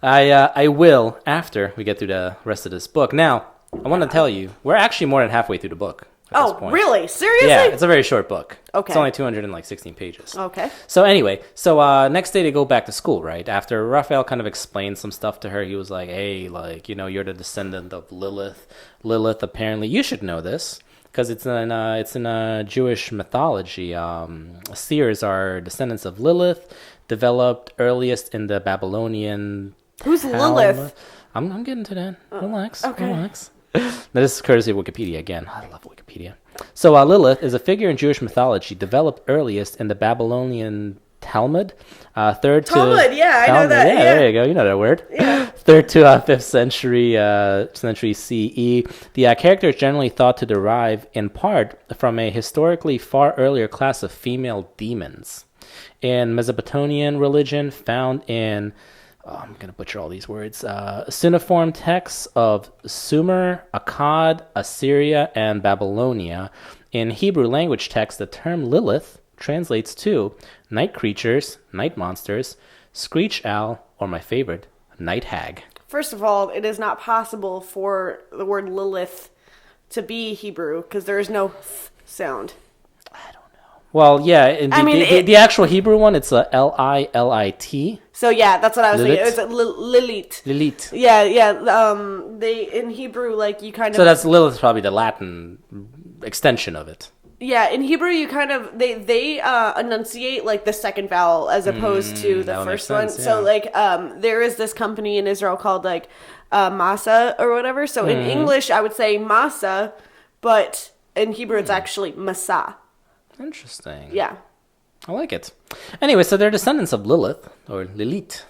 I will after we get through the rest of this book. Now, I want to tell you, we're actually more than halfway through the book. Oh, really? Seriously? Yeah, it's a very short book. Okay. It's only 216 pages. Okay. So anyway, next day they go back to school, right? After Raphael kind of explained some stuff to her, he was like, hey, you're the descendant of Lilith. Lilith, apparently, you should know this. Because it's in Jewish mythology. Seers are descendants of Lilith, developed earliest in the Babylonian. Who's Lilith? I'm getting to that. Relax. Okay. Relax. This is courtesy of Wikipedia again. I love Wikipedia. So Lilith is a figure in Jewish mythology developed earliest in the Babylonian Talmud. Third to Talmud, yeah, I know Talmud, that. Yeah, Yeah. there you go. You know that word. Yeah. Third to 5th century CE. The character is generally thought to derive in part from a historically far earlier class of female demons. In Mesopotamian religion, found in I'm going to butcher all these words. Cuneiform texts of Sumer, Akkad, Assyria, and Babylonia. In Hebrew language texts, the term Lilith translates to night creatures, night monsters, screech owl, or my favorite, night hag. First of all, it is not possible for the word Lilith to be Hebrew because there is no th sound. Well, yeah, I mean, the actual Hebrew one, it's a L-I-L-I-T. So yeah, that's what I was Lilith? thinking. It was Lilith. Lilith. Yeah, yeah. They in Hebrew, like you kind of. So that's Lilith, probably the Latin extension of it. Yeah, in Hebrew, you kind of they enunciate like the second vowel as opposed to the that would make first one. sense, So yeah. like there is this company in Israel called like Masa or whatever. So in English, I would say Masa, but in Hebrew, it's actually Masa. Interesting. Yeah. I like it. Anyway, so they're descendants of Lilith, or Lilith.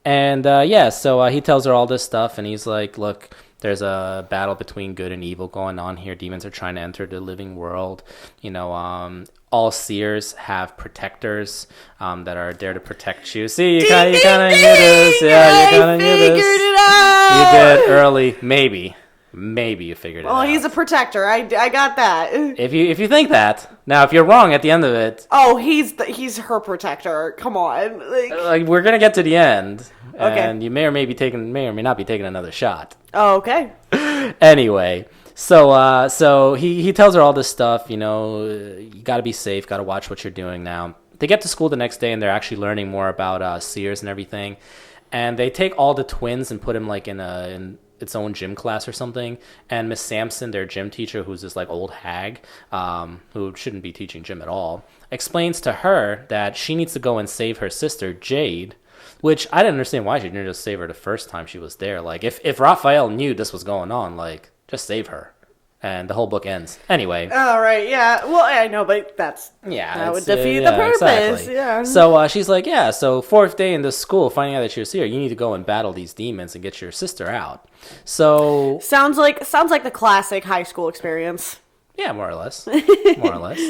And so he tells her all this stuff, and he's like, look, there's a battle between good and evil going on here. Demons are trying to enter the living world. You know, all seers have protectors that are there to protect you. See, you kind of knew this. Yeah, you kind of knew this. Figured it out. You did early. Maybe you figured it out. Oh, he's a protector. I got that. If you think that. Now, if you're wrong at the end of it, Oh, he's her protector. Come on. like we're gonna get to the end, Okay. and you may or may not be taking another shot. Oh, okay. Anyway, so he tells her all this stuff. You know, you got to be safe, got to watch what you're doing now. They get to school the next day, and they're actually learning more about seers and everything. And they take all the twins and put them like in its own gym class or something. And Miss Sampson, their gym teacher, who's this like old hag, who shouldn't be teaching gym at all, explains to her that she needs to go and save her sister Jade. Which I didn't understand why she didn't just save her the first time she was there. Like if Raphael knew this was going on, like just save her, and the whole book ends. Anyway. All right. Yeah. Well, I know, but that would defeat the purpose. Exactly. Yeah. So she's like, yeah. So 4th day in this school, finding out that you're a seer, you need to go and battle these demons and get your sister out. So Sounds like the classic high school experience. yeah, more or less, more or less.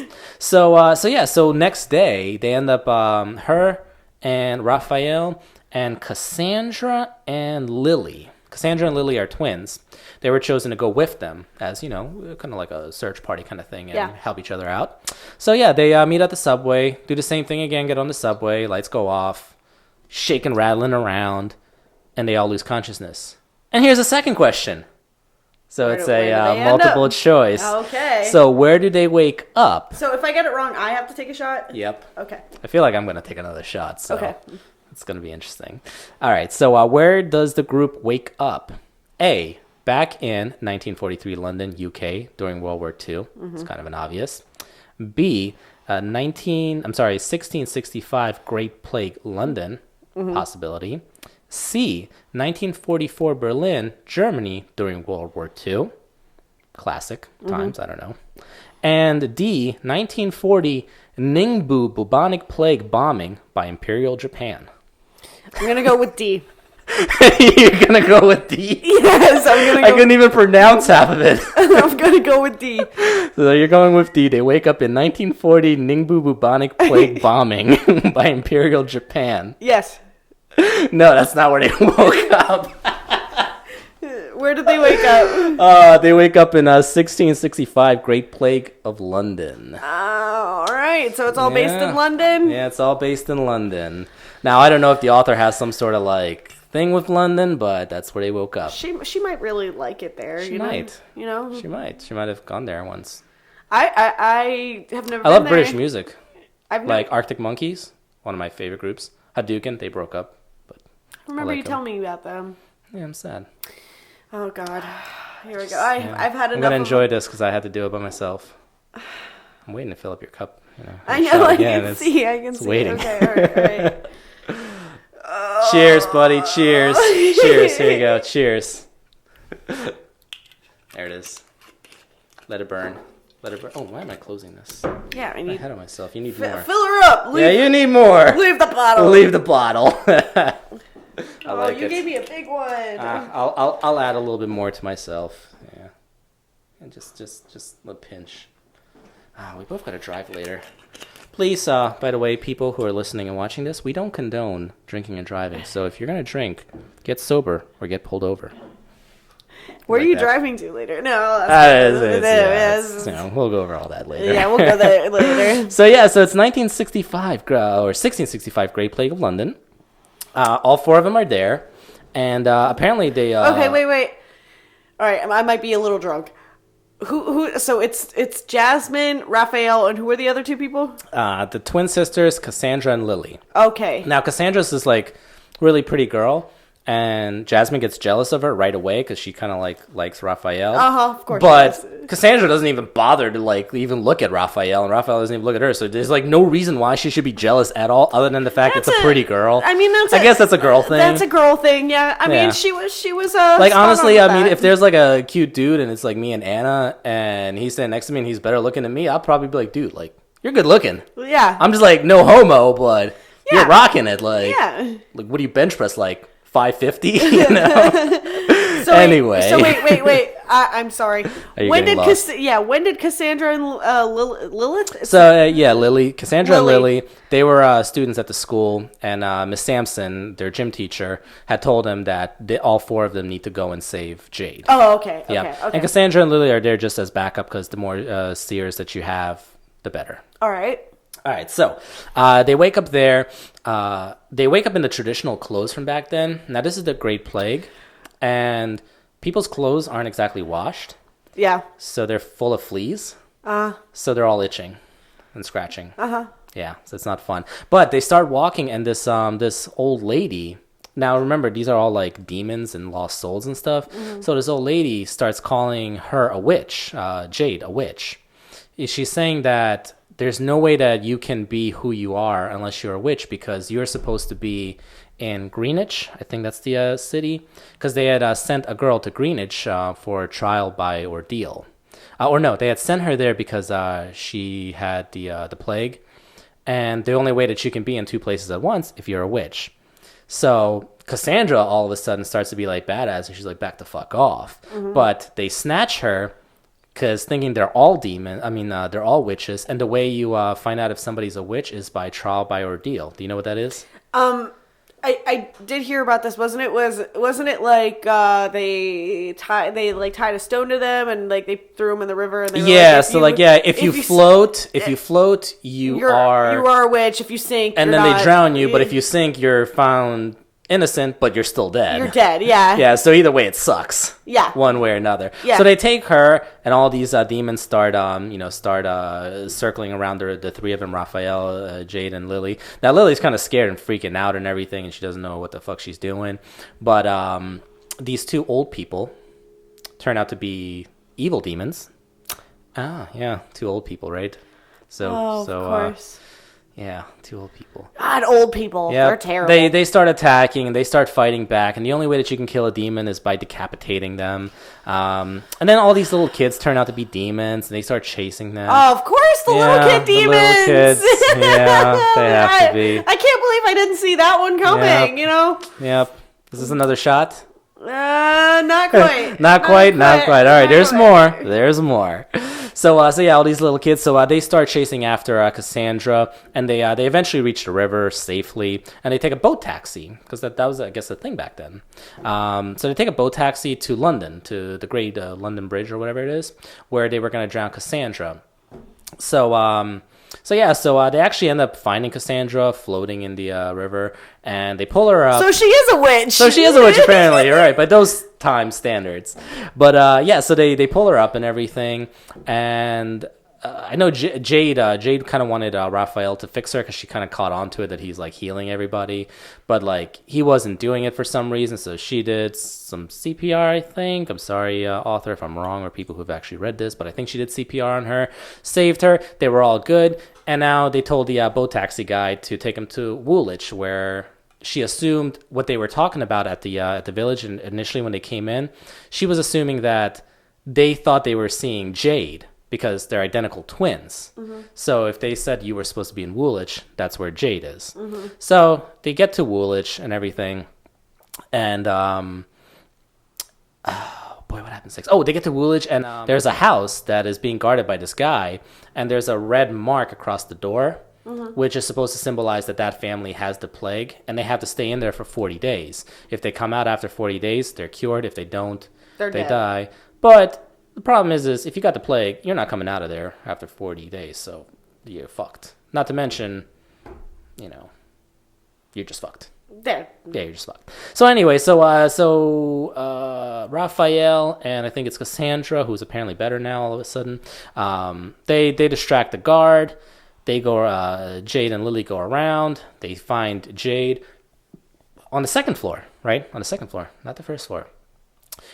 So next day they end up her and Raphael and Cassandra and Lily. Cassandra and Lily are twins. They were chosen to go with them as, you know, kind of like a search party kind of thing and Yeah. help each other out. So yeah, they meet at the subway, do the same thing again, get on the subway, lights go off, shaking, rattling around, and they all lose consciousness. And here's a second question. So Where it's do they a end multiple up? choice. Okay. So where do they wake up? So if I get it wrong, I have to take a shot? Yep. Okay. I feel like I'm going to take another shot, so Okay. it's going to be interesting. All right, so where does the group wake up? A, back in 1943 London, UK, during World War II. It's kind of an obvious. B, 1665 Great Plague, London, possibility. C, 1944 Berlin, Germany, during World War II. Classic times, I don't know. And D, 1940 Ningbo bubonic plague bombing by Imperial Japan. I'm going to go with D. You're going to go with D? Yes, I'm going to I go. couldn't even pronounce half of it. I'm going to go with D. So you're going with D. They wake up in 1940 Ningbo bubonic plague bombing by Imperial Japan. Yes. No, that's not where they woke up. Where did they wake up? They wake up in 1665 Great Plague of London. All right. So it's all based Yeah. in London? Yeah, it's all based in London. Now, I don't know if the author has some sort of like thing with London, but that's where they woke up. She might really like it there. She you know? might. You know? She might have gone there once. I have never I been love there. British music. I've never, Like Arctic Monkeys, one of my favorite groups. Hadouken, they broke up. But I remember like you telling me about them. yeah, I'm sad. Oh God. Here we go. I've had enough. I'm gonna of enjoy this because I had to do it by myself. I'm waiting to fill up your cup. You know, I know. shot I again. can It's- see. I can see. waiting. Okay. All right. Cheers, buddy. Cheers. Cheers. Here you go. Cheers. There it is. Let it burn. let it. Oh, why am I closing this? Yeah, I I'm need. ahead of myself. You need more. Fill her up. Yeah, you need more. Leave the bottle. Leave the bottle. I like you it. gave me a big one. I'll add a little bit more to myself. Yeah, and just a pinch. We both got to drive later. Please, by the way, people who are listening and watching this, we don't condone drinking and driving. So if you're gonna drink, get sober or get pulled over. Where like are you that. driving to later? No, that's We'll go over all that later. yeah, we'll go there later. So it's 1965 or 1665 Great Plague of London. All four of them are there, and apparently they. Okay, wait. All right, I might be a little drunk. Who? So it's Jasmine, Raphael, and who are the other two people? The twin sisters, Cassandra and Lily. Okay. Now Cassandra's this like really pretty girl, and Jasmine gets jealous of her right away because she kind of likes Raphael. Of course. But Cassandra doesn't even bother to even look at Raphael, and Raphael doesn't even look at her. So there's no reason why she should be jealous at all, other than the fact it's a pretty girl. I mean, I guess that's a girl thing. That's a girl thing. Yeah. I mean, she was. Honestly, I mean, if there's like a cute dude and it's like me and Anna, and he's standing next to me and he's better looking than me, I'll probably be like, dude, like you're good looking. Yeah. I'm just like no homo, but you're rocking it. Like, like what do you bench press like? 550, you know. Anyway. Wait. I'm sorry. When did Cassandra and Lilith? Lily, Cassandra and Lily, they were students at the school, and Miss Sampson, their gym teacher, had told them that all four of them need to go and save Jade. Oh, okay. Yeah. And Cassandra and Lily are there just as backup because the more seers that you have, the better. All right. All right, so they wake up there. They wake up in the traditional clothes from back then. Now, this is the Great Plague, and people's clothes aren't exactly washed. Yeah. So they're full of fleas. So they're all itching and scratching. Yeah, so it's not fun. But they start walking, and this old lady. Now, remember, these are all like demons and lost souls and stuff. Mm-hmm. So this old lady starts calling her a witch, Jade, a witch. She's saying that there's no way that you can be who you are unless you're a witch, because you're supposed to be in Greenwich. I think that's the city, because they had sent a girl to Greenwich for trial by ordeal. They had sent her there because she had the plague, and the only way that you can be in two places at once if you're a witch. So Cassandra all of a sudden starts to be like badass, and she's like, back the fuck off. Mm-hmm. But they snatch her, because thinking they're all they're all witches, and the way you find out if somebody's a witch is by trial by ordeal. Do you know what that is? I did hear about this. Wasn't it like they tied a stone to them and like they threw them in the river? And they were if you float, you are a witch. If you sink, and then they drown you. But if you sink, you're found innocent, but you're still dead. You're dead, yeah. Yeah, so either way, it sucks. Yeah. One way or another. Yeah. So they take her, and all these demons start circling around the three of them, Raphael, Jade, and Lily. Now, Lily's kind of scared and freaking out and everything, and she doesn't know what the fuck she's doing. But these two old people turn out to be evil demons. Ah, yeah, two old people, right? Of course. Yeah, two old people. God, old people. Yep. They're terrible. They start attacking, and they start fighting back, and the only way that you can kill a demon is by decapitating them. And then all these little kids turn out to be demons, and they start chasing them. Oh, of course, the little kid demons! The little kids. Yeah, they have to be. I can't believe I didn't see that one coming, you know? Yep. Is this another shot? Not quite. Not quite. All right, there's more. So all these little kids. So they start chasing after Cassandra, and they eventually reach the river safely, and they take a boat taxi, because that was, I guess, the thing back then. So they take a boat taxi to London, to the Great London Bridge or whatever it is, where they were going to drown Cassandra. So they actually end up finding Cassandra floating in the river, and they pull her up. So she is a witch. Apparently. You're right, by those time standards. But so they pull her up and everything, and I know Jade kind of wanted Raphael to fix her, because she kind of caught on to it that he's like healing everybody, but like he wasn't doing it for some reason, so she did some CPR, I think. I'm sorry, author, if I'm wrong, or people who've actually read this, but I think she did CPR on her, saved her. They were all good, and now they told the boat taxi guy to take him to Woolwich, where she assumed what they were talking about at the village. And initially when they came in, she was assuming that they thought they were seeing Jade, because they're identical twins. So if they said you were supposed to be in Woolwich, that's where Jade is. So they get to Woolwich and everything, and oh boy, what happens next? Oh, they get to Woolwich, and there's a house that is being guarded by this guy, and there's a red mark across the door, which is supposed to symbolize that that family has the plague, and they have to stay in there for 40 days. If they come out after 40 days, they're cured. If they don't, They're they dead. die. But the problem is if you got the plague, you're not coming out of there after 40 days, so you're fucked. Not to mention, you're just fucked. There. Yeah, you're just fucked. So anyway, so Raphael and I think it's Cassandra, who's apparently better now all of a sudden, they distract the guard. They go, Jade and Lily go around. They find Jade on the second floor, right? On the second floor, not the first floor.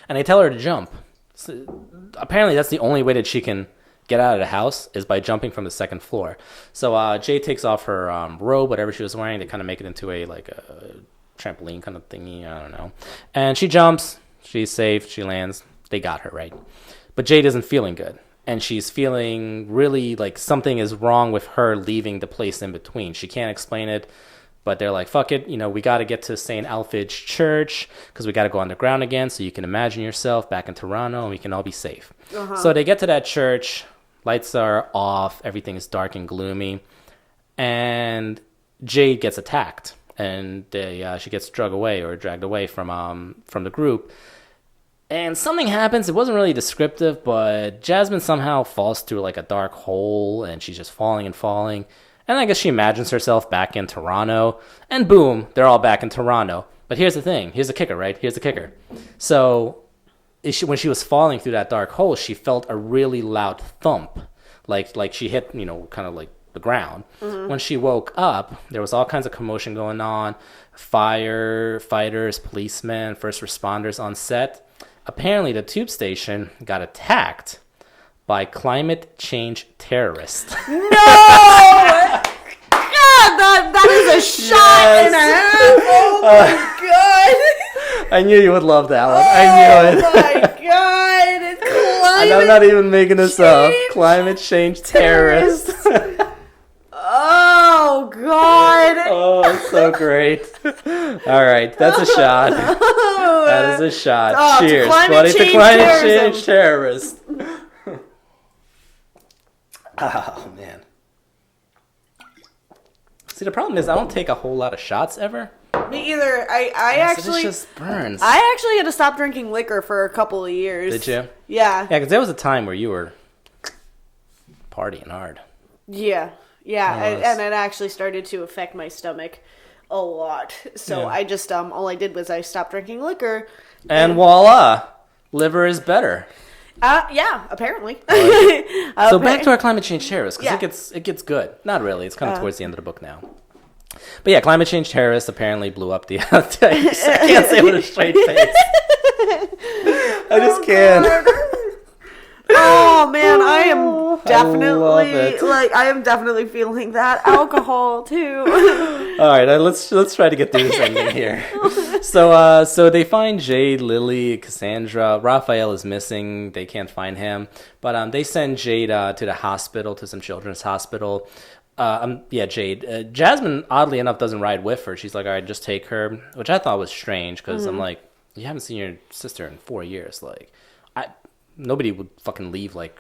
And they tell her to jump. So, apparently that's the only way that she can get out of the house is by jumping from the second floor. So Jade takes off her robe, whatever she was wearing. They kind of make it into a trampoline kind of thingy. I don't know. And she jumps. She's safe. She lands. They got her, right? But Jade isn't feeling good. And she's feeling really like something is wrong with her leaving the place in between. She can't explain it. But they're like, fuck it, we got to get to St. Alphege Church because we got to go underground again so you can imagine yourself back in Toronto and we can all be safe. So they get to that church, lights are off, everything is dark and gloomy, and Jade gets attacked. And she gets dragged away from the group. And something happens. It wasn't really descriptive, but Jasmine somehow falls through like a dark hole and she's just falling and falling. And I guess she imagines herself back in Toronto, and boom, they're all back in Toronto. But here's the thing. Here's the kicker, right? Here's the kicker. So when she was falling through that dark hole, she felt a really loud thump, like she hit, kind of like the ground. When she woke up, there was all kinds of commotion going on. Firefighters, policemen, first responders on set. Apparently, the tube station got attacked by climate change terrorists. No! God, that is a shot and a half. Oh my god! I knew you would love that one. I knew it. Oh my god! It's And I'm not even making this up. Climate change terrorists. Oh god! Oh, it's so great. All right, that's a shot. That is a shot. Oh, Cheers, to buddy. To climate terrorism. change terrorists. Oh, man. See, the problem is I don't take a whole lot of shots ever. Me either. I So actually, this just burns. I actually had to stop drinking liquor for a couple of years. Did you? Yeah. Yeah, because there was a time where you were partying hard. Yeah. Yes. And it actually started to affect my stomach a lot. So Yeah. I just, all I did was I stopped drinking liquor. And voila, liver is better. Yeah, apparently. So back to our climate change terrorists, because Yeah. it gets good. Not really. It's kind of towards the end of the book now. But yeah, climate change terrorists apparently blew up the... I can't say it with a straight face. I just can't. Oh man, I am love it. I am definitely feeling that alcohol too. All right, let's try to get through this ending here. So they find Jade, Lily, Cassandra. Raphael is missing. They can't find him. But they send Jade to the hospital, to some children's hospital. Jade. Jasmine, oddly enough, doesn't ride with her. She's like, all right, just take her, which I thought was strange because I'm like, you haven't seen your sister in 4 years. Like, nobody would fucking leave. Like,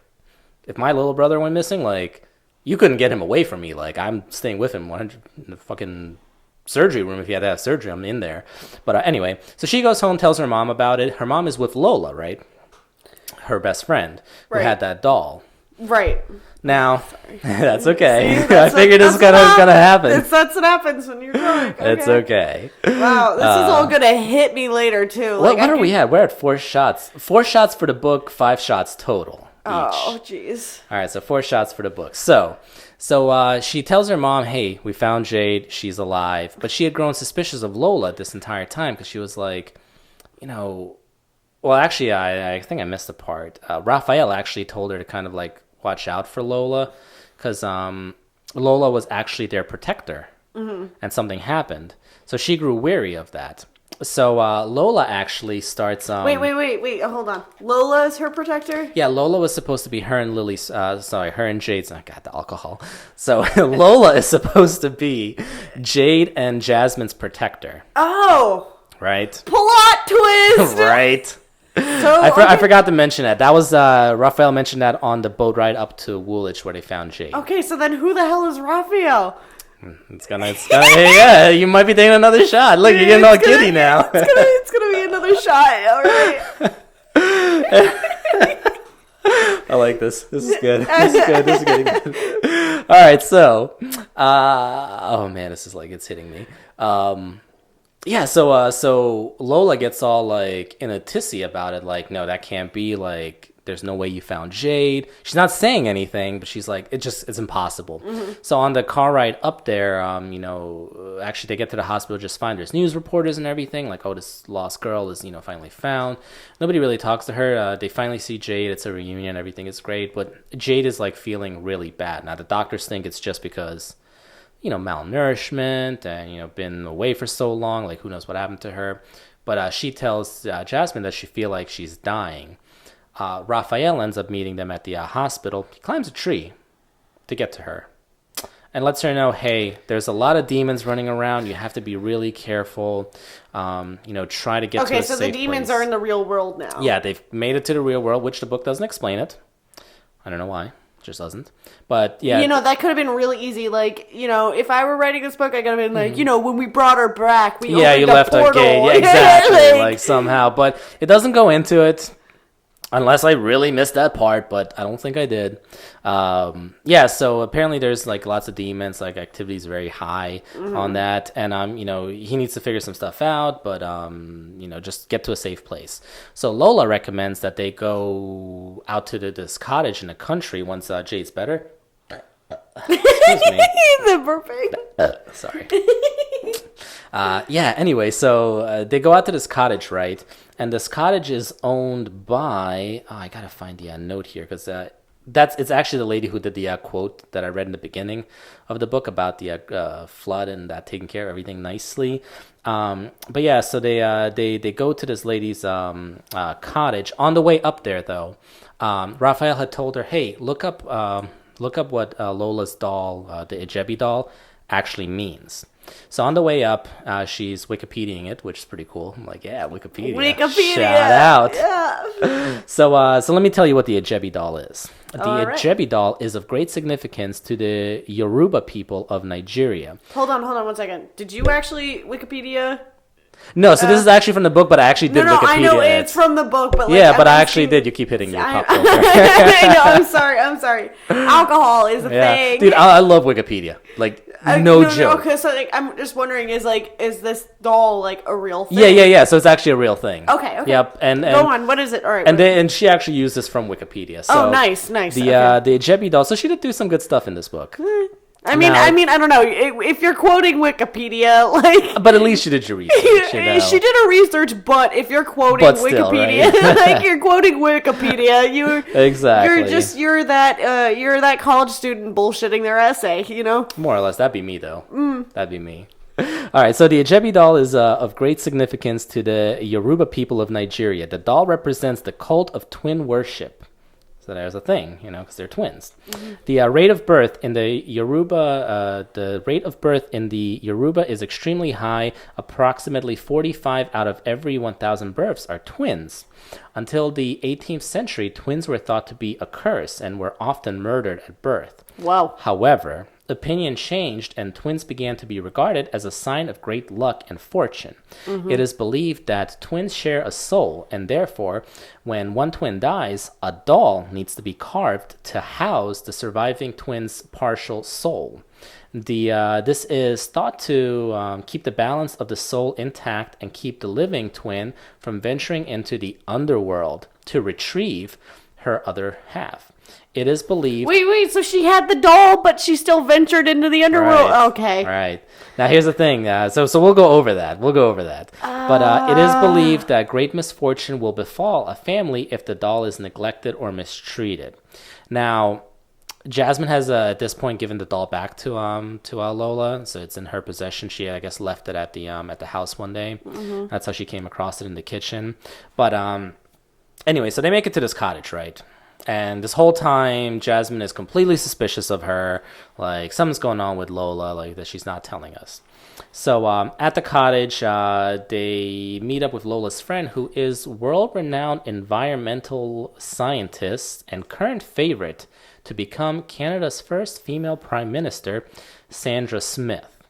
if my little brother went missing, like, you couldn't get him away from me. Like, I'm staying with him 100 in the fucking surgery room. If he had to have surgery, I'm in there. But anyway, so she goes home, tells her mom about it. Her mom is with Lola, right? Her best friend, who Right. had that doll. Right. Now, that's okay. See, I figured it's gonna happen. That's what happens when you're drunk. Okay. It's okay. Wow, this is all gonna hit me later too. What are we at? We're at 4 shots. 4 shots for the book, 5 shots total each. Oh, jeez. All right, so 4 shots for the book. So she tells her mom, hey, we found Jade. She's alive. But she had grown suspicious of Lola this entire time because she was like, well, actually, I think I missed a part. Raphael actually told her to kind of like watch out for Lola because Lola was actually their protector and something happened. So she grew weary of that. So Lola actually starts. Wait, hold on. Lola is her protector? Yeah, Lola was supposed to be her and Lily's. Her and Jade's. I got the alcohol. So Lola is supposed to be Jade and Jasmine's protector. Oh. Right. Plot twist. Right. So I forgot to mention that. That was Raphael mentioned that on the boat ride up to Woolwich where they found Jade. Okay, so then who the hell is Raphael? It's gonna yeah, you might be taking another shot. Look, you're getting all giddy now. It's gonna be another shot, alright. I like this. This is good. This is getting good. Alright, so oh man, this is like it's hitting me. Yeah, so Lola gets all like in a tizzy about it, like, no, that can't be, like, there's no way you found Jade. She's not saying anything, but she's like, it's impossible. Mm-hmm. So on the car ride up there, actually they get to the hospital just fine. There's news reporters and everything, like, oh, this lost girl is, finally found. Nobody really talks to her. They finally see Jade. It's a reunion. Everything is great. But Jade is, like, feeling really bad. Now, the doctors think it's just because, malnourishment and, been away for so long. Like, who knows what happened to her. But she tells Jasmine that she feels like she's dying. Raphael ends up meeting them at the hospital. He climbs a tree to get to her and lets her know, hey, there's a lot of demons running around. You have to be really careful. Try to get to a safe place. Okay, so the demons are in the real world now. Yeah, they've made it to the real world, which the book doesn't explain it. I don't know why. It just doesn't. But, yeah. That could have been really easy. Like, if I were writing this book, I could have been like, when we brought her back, we opened you left portal. a gate. Yeah, exactly. like somehow. But it doesn't go into it. Unless I really missed that part, but I don't think I did. So apparently there's like lots of demons, like activity is very high on that. And, he needs to figure some stuff out, but, just get to a safe place. So Lola recommends that they go out to this cottage in the country once Jade's better. Excuse me. The burping. Sorry. Anyway, so they go out to this cottage, right? And this cottage is owned by... I gotta find the note here, because it's actually the lady who did the quote that I read in the beginning of the book about the flood and taking care of everything nicely. So they go to this lady's cottage. On the way up there, though, Raphael had told her, hey, look up what Lola's doll, the Ijebi doll, actually means. So on the way up, she's Wikipediaing it, which is pretty cool. I'm like, yeah, Wikipedia. Shout out. Yeah. So let me tell you what the Ijebi doll is. The Ijebi doll is of great significance to the Yoruba people of Nigeria. Hold on 1 second. Did you actually Wikipedia? No, so this is actually from the book, but I actually did Wikipedia. I know it's from the book, but I actually did. You keep hitting your cup over. I know. I'm sorry. Alcohol is a thing, dude. I love Wikipedia. Like no joke. Okay, so I'm just wondering, is this doll like a real thing? Yeah. So it's actually a real thing. Okay. Yep. And go on. What is it? All right. And she actually used this from Wikipedia. So nice. The Ijebi doll. So she did do some good stuff in this book. I mean, I don't know. If you're quoting Wikipedia, like... But at least you did your research, She did her research, but if you're quoting Wikipedia, right? like you're quoting Wikipedia, Exactly. you're that college student bullshitting their essay, More or less. That'd be me, though. That'd be me. All right, so the Ijebi doll is of great significance to the Yoruba people of Nigeria. The doll represents the cult of twin worship. So there's a thing, because they're twins. Mm-hmm. The rate of birth in the Yoruba, is extremely high. Approximately 45 out of every 1,000 births are twins. Until the 18th century, twins were thought to be a curse and were often murdered at birth. Wow. However, opinion changed and twins began to be regarded as a sign of great luck and fortune. Mm-hmm. It is believed that twins share a soul, and therefore, when one twin dies, a doll needs to be carved to house the surviving twin's partial soul. This is thought to keep the balance of the soul intact and keep the living twin from venturing into the underworld to retrieve her other half. It is believed... Wait, so she had the doll, but she still ventured into the underworld? Right. Okay. Right. Now, here's the thing. So we'll go over that. But it is believed that great misfortune will befall a family if the doll is neglected or mistreated. Now, Jasmine has at this point given the doll back to Lola, so it's in her possession. She, I guess, left it at the house one day. Mm-hmm. That's how she came across it in the kitchen. But anyway, so they make it to this cottage, right? And this whole time, Jasmine is completely suspicious of her. Like, something's going on with Lola, like, that she's not telling us. So at the cottage, they meet up with Lola's friend, who is world-renowned environmental scientist and current favorite to become Canada's first female prime minister, Sandra Smith.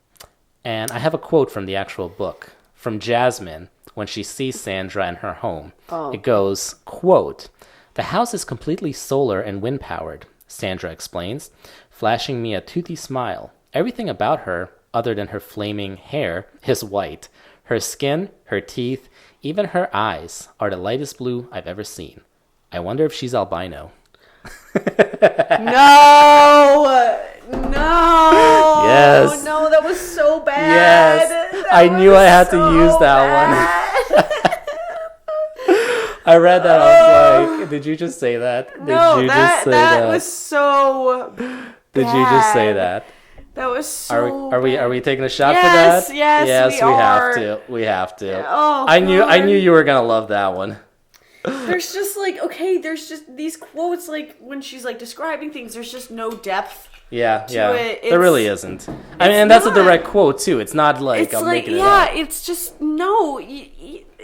And I have a quote from the actual book, from Jasmine, when she sees Sandra in her home. Oh. It goes, quote, "The house is completely solar and wind-powered," Sandra explains, flashing me a toothy smile. "Everything about her, other than her flaming hair, is white. Her skin, her teeth, even her eyes are the lightest blue I've ever seen. I wonder if she's albino." No! Yes. No, that was so bad. Yes. I knew I had to use that one. I read that. I was like, did you just say that? That was so Did you just say that? That was so Are we taking a shot for that? Yes, we are. We have to. Yeah. Oh, I knew you were gonna love that one. There's just like, okay, there's just these quotes, like when she's like describing things, there's just no depth. Yeah. There really isn't. I mean, and that's a direct quote too. It's not like I'm making it up. Yeah, it's just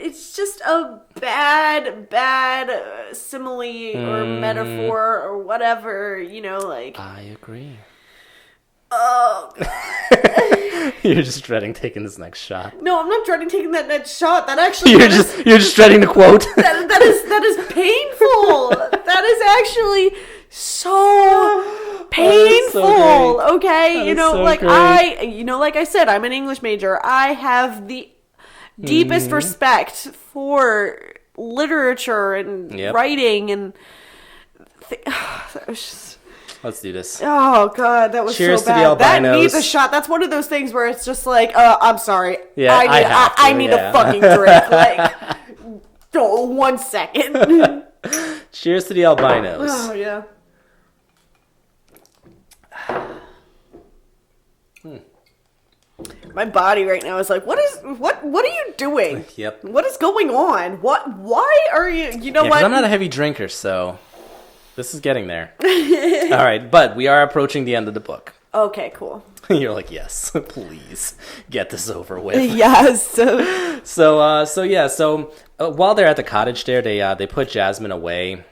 it's just a bad simile or metaphor or whatever, like. I agree. Oh. You're just dreading taking this next shot. No, I'm not dreading taking that next shot. That actually you're just dreading the quote. That is painful. That is actually so painful. So okay, like I said, I'm an English major. I have the deepest respect for literature and writing and that was just. Let's do this. Oh god, that was Cheers so bad. To the albinos. That needs a shot. That's one of those things where it's just like, I'm sorry. Yeah, I need a fucking drink. Like, 1 second. Cheers to the albinos. Oh yeah. My body right now is like, what are you doing? Yep. What is going on? Why are you? You know what? I'm not a heavy drinker, so. This is getting there. All right, but we are approaching the end of the book. Okay, cool. You're like, yes, please get this over with. Yes. So while they're at the cottage there, they put Jasmine away.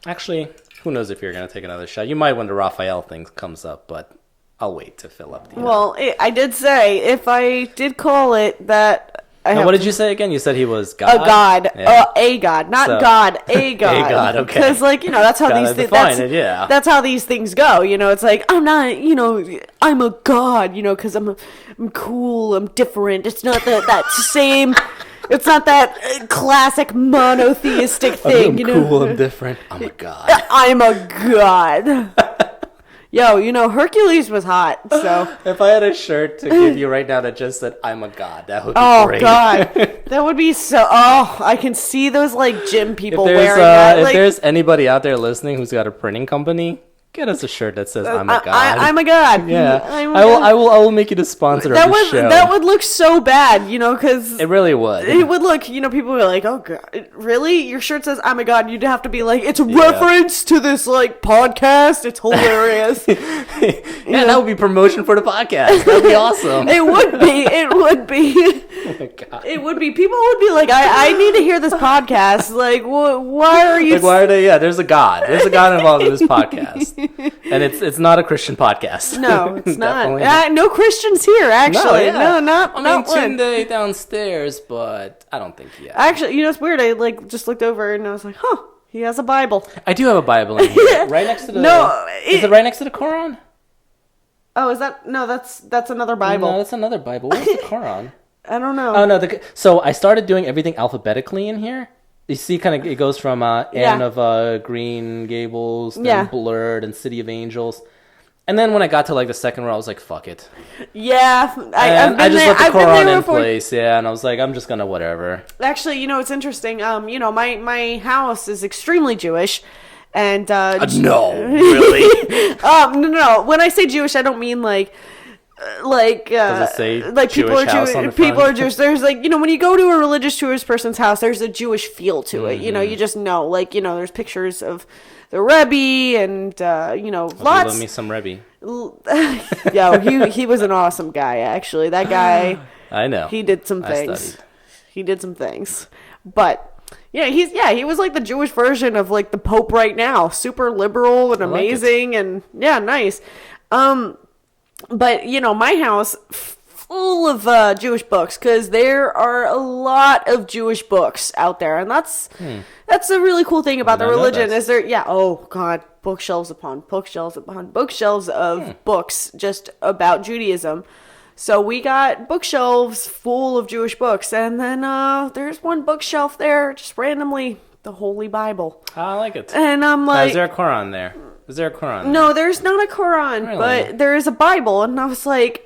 Actually, who knows if you're going to take another shot. You might when the Raphael thing comes up, but I'll wait to fill up the... Well, I did say, if I did call it that... What did you say again? You said he was God? A God. Yeah. A God. Not God. A God. A God, okay. Because, that's how these things... That's how these things go. It's like, I'm not, I'm a God, because I'm cool, I'm different. It's not that same... It's not that classic monotheistic thing, I'm cool, I'm different. I'm a God. I'm a God. Yo, Hercules was hot, so... If I had a shirt to give you right now that just said, I'm a God, that would be great. Oh, God. That would be so... Oh, I can see those, gym people wearing that. If there's anybody out there listening who's got a printing company... Get us a shirt that says "I'm a God." I'm a God. Yeah, I will make you the sponsor of the show. That would look so bad, because it really would. It would look, people would be like, "Oh God, really? Your shirt says I'm a God." You'd have to be like, "It's a reference to this podcast." It's hilarious. Yeah, that would be promotion for the podcast. That'd be awesome. It would be. It would be. Oh my God. It would be. People would be like, "I need to hear this podcast." Like, why are you? Why are they? Yeah, there's a God. There's a God involved in this podcast. And it's not a Christian podcast. No, it's not. No Christians here, actually. No, not Tunde downstairs, but I don't think he has. Actually, it's weird. I just looked over and I was like, huh, he has a Bible. I do have a Bible in here. Right next to the... Is it right next to the Quran? Oh, is that... No, that's another Bible. No, that's another Bible. Where's the Quran? I don't know. Oh, no. So I started doing everything alphabetically in here. You see, it goes from Anne of Green Gables, then Blurred, and City of Angels. And then when I got to the second row, I was like, fuck it. Yeah. I just let the Quran in place, and I was like, I'm just going to whatever. Actually, it's interesting. My house is extremely Jewish. And No, really? no. When I say Jewish, I don't mean like Does it say like people Jewish are house Jewish. on the People front? are Jewish. There's like, when you go to a religious Jewish person's house, there's a Jewish feel to it. You just know, like, there's pictures of the Rebbe and Love lots. me some Rebbe. Yo, he was an awesome guy. Actually, that guy. I know. He did some I things. studied. He did some things, but. Yeah, he was like the Jewish version of like the Pope right now. Super liberal and amazing and yeah, nice. But my house full of Jewish books because there are a lot of Jewish books out there, and that's a really cool thing about the religion. Is there? Yeah. Oh God, bookshelves upon bookshelves upon bookshelves of books just about Judaism. So we got bookshelves full of Jewish books, and then there's one bookshelf there, just randomly, the Holy Bible. I like it. And I'm like, is there a Quran there? Is there a Quran? No, there's not a Quran, Really? but there is a Bible. And I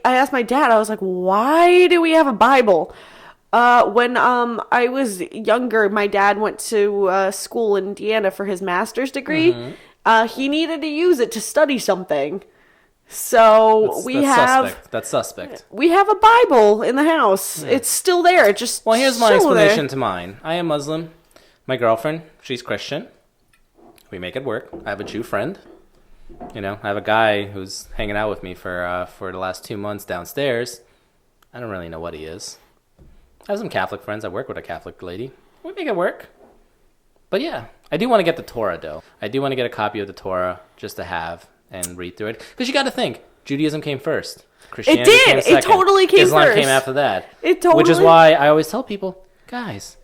asked my dad, I was like, why do we have a Bible? When I was younger, my dad went to school in Indiana for his master's degree. He needed to use it to study something. So That's suspect. We have a Bible in the house. It's still there. It just Well, here's my still explanation there. to mine. I am Muslim. My girlfriend, she's Christian. We make it work. I have a Jew friend. I have a guy who's hanging out with me for the last 2 months downstairs. I don't really know what he is. I have some Catholic friends. I work with a Catholic lady. We make it work. But yeah, I do want to get the Torah, though. I do want to get a copy of the Torah just to have and read through it. Because you got to think, Judaism came first. Christianity came second. It totally came Islam first. came after that. It totally. Which is why I always tell people, guys,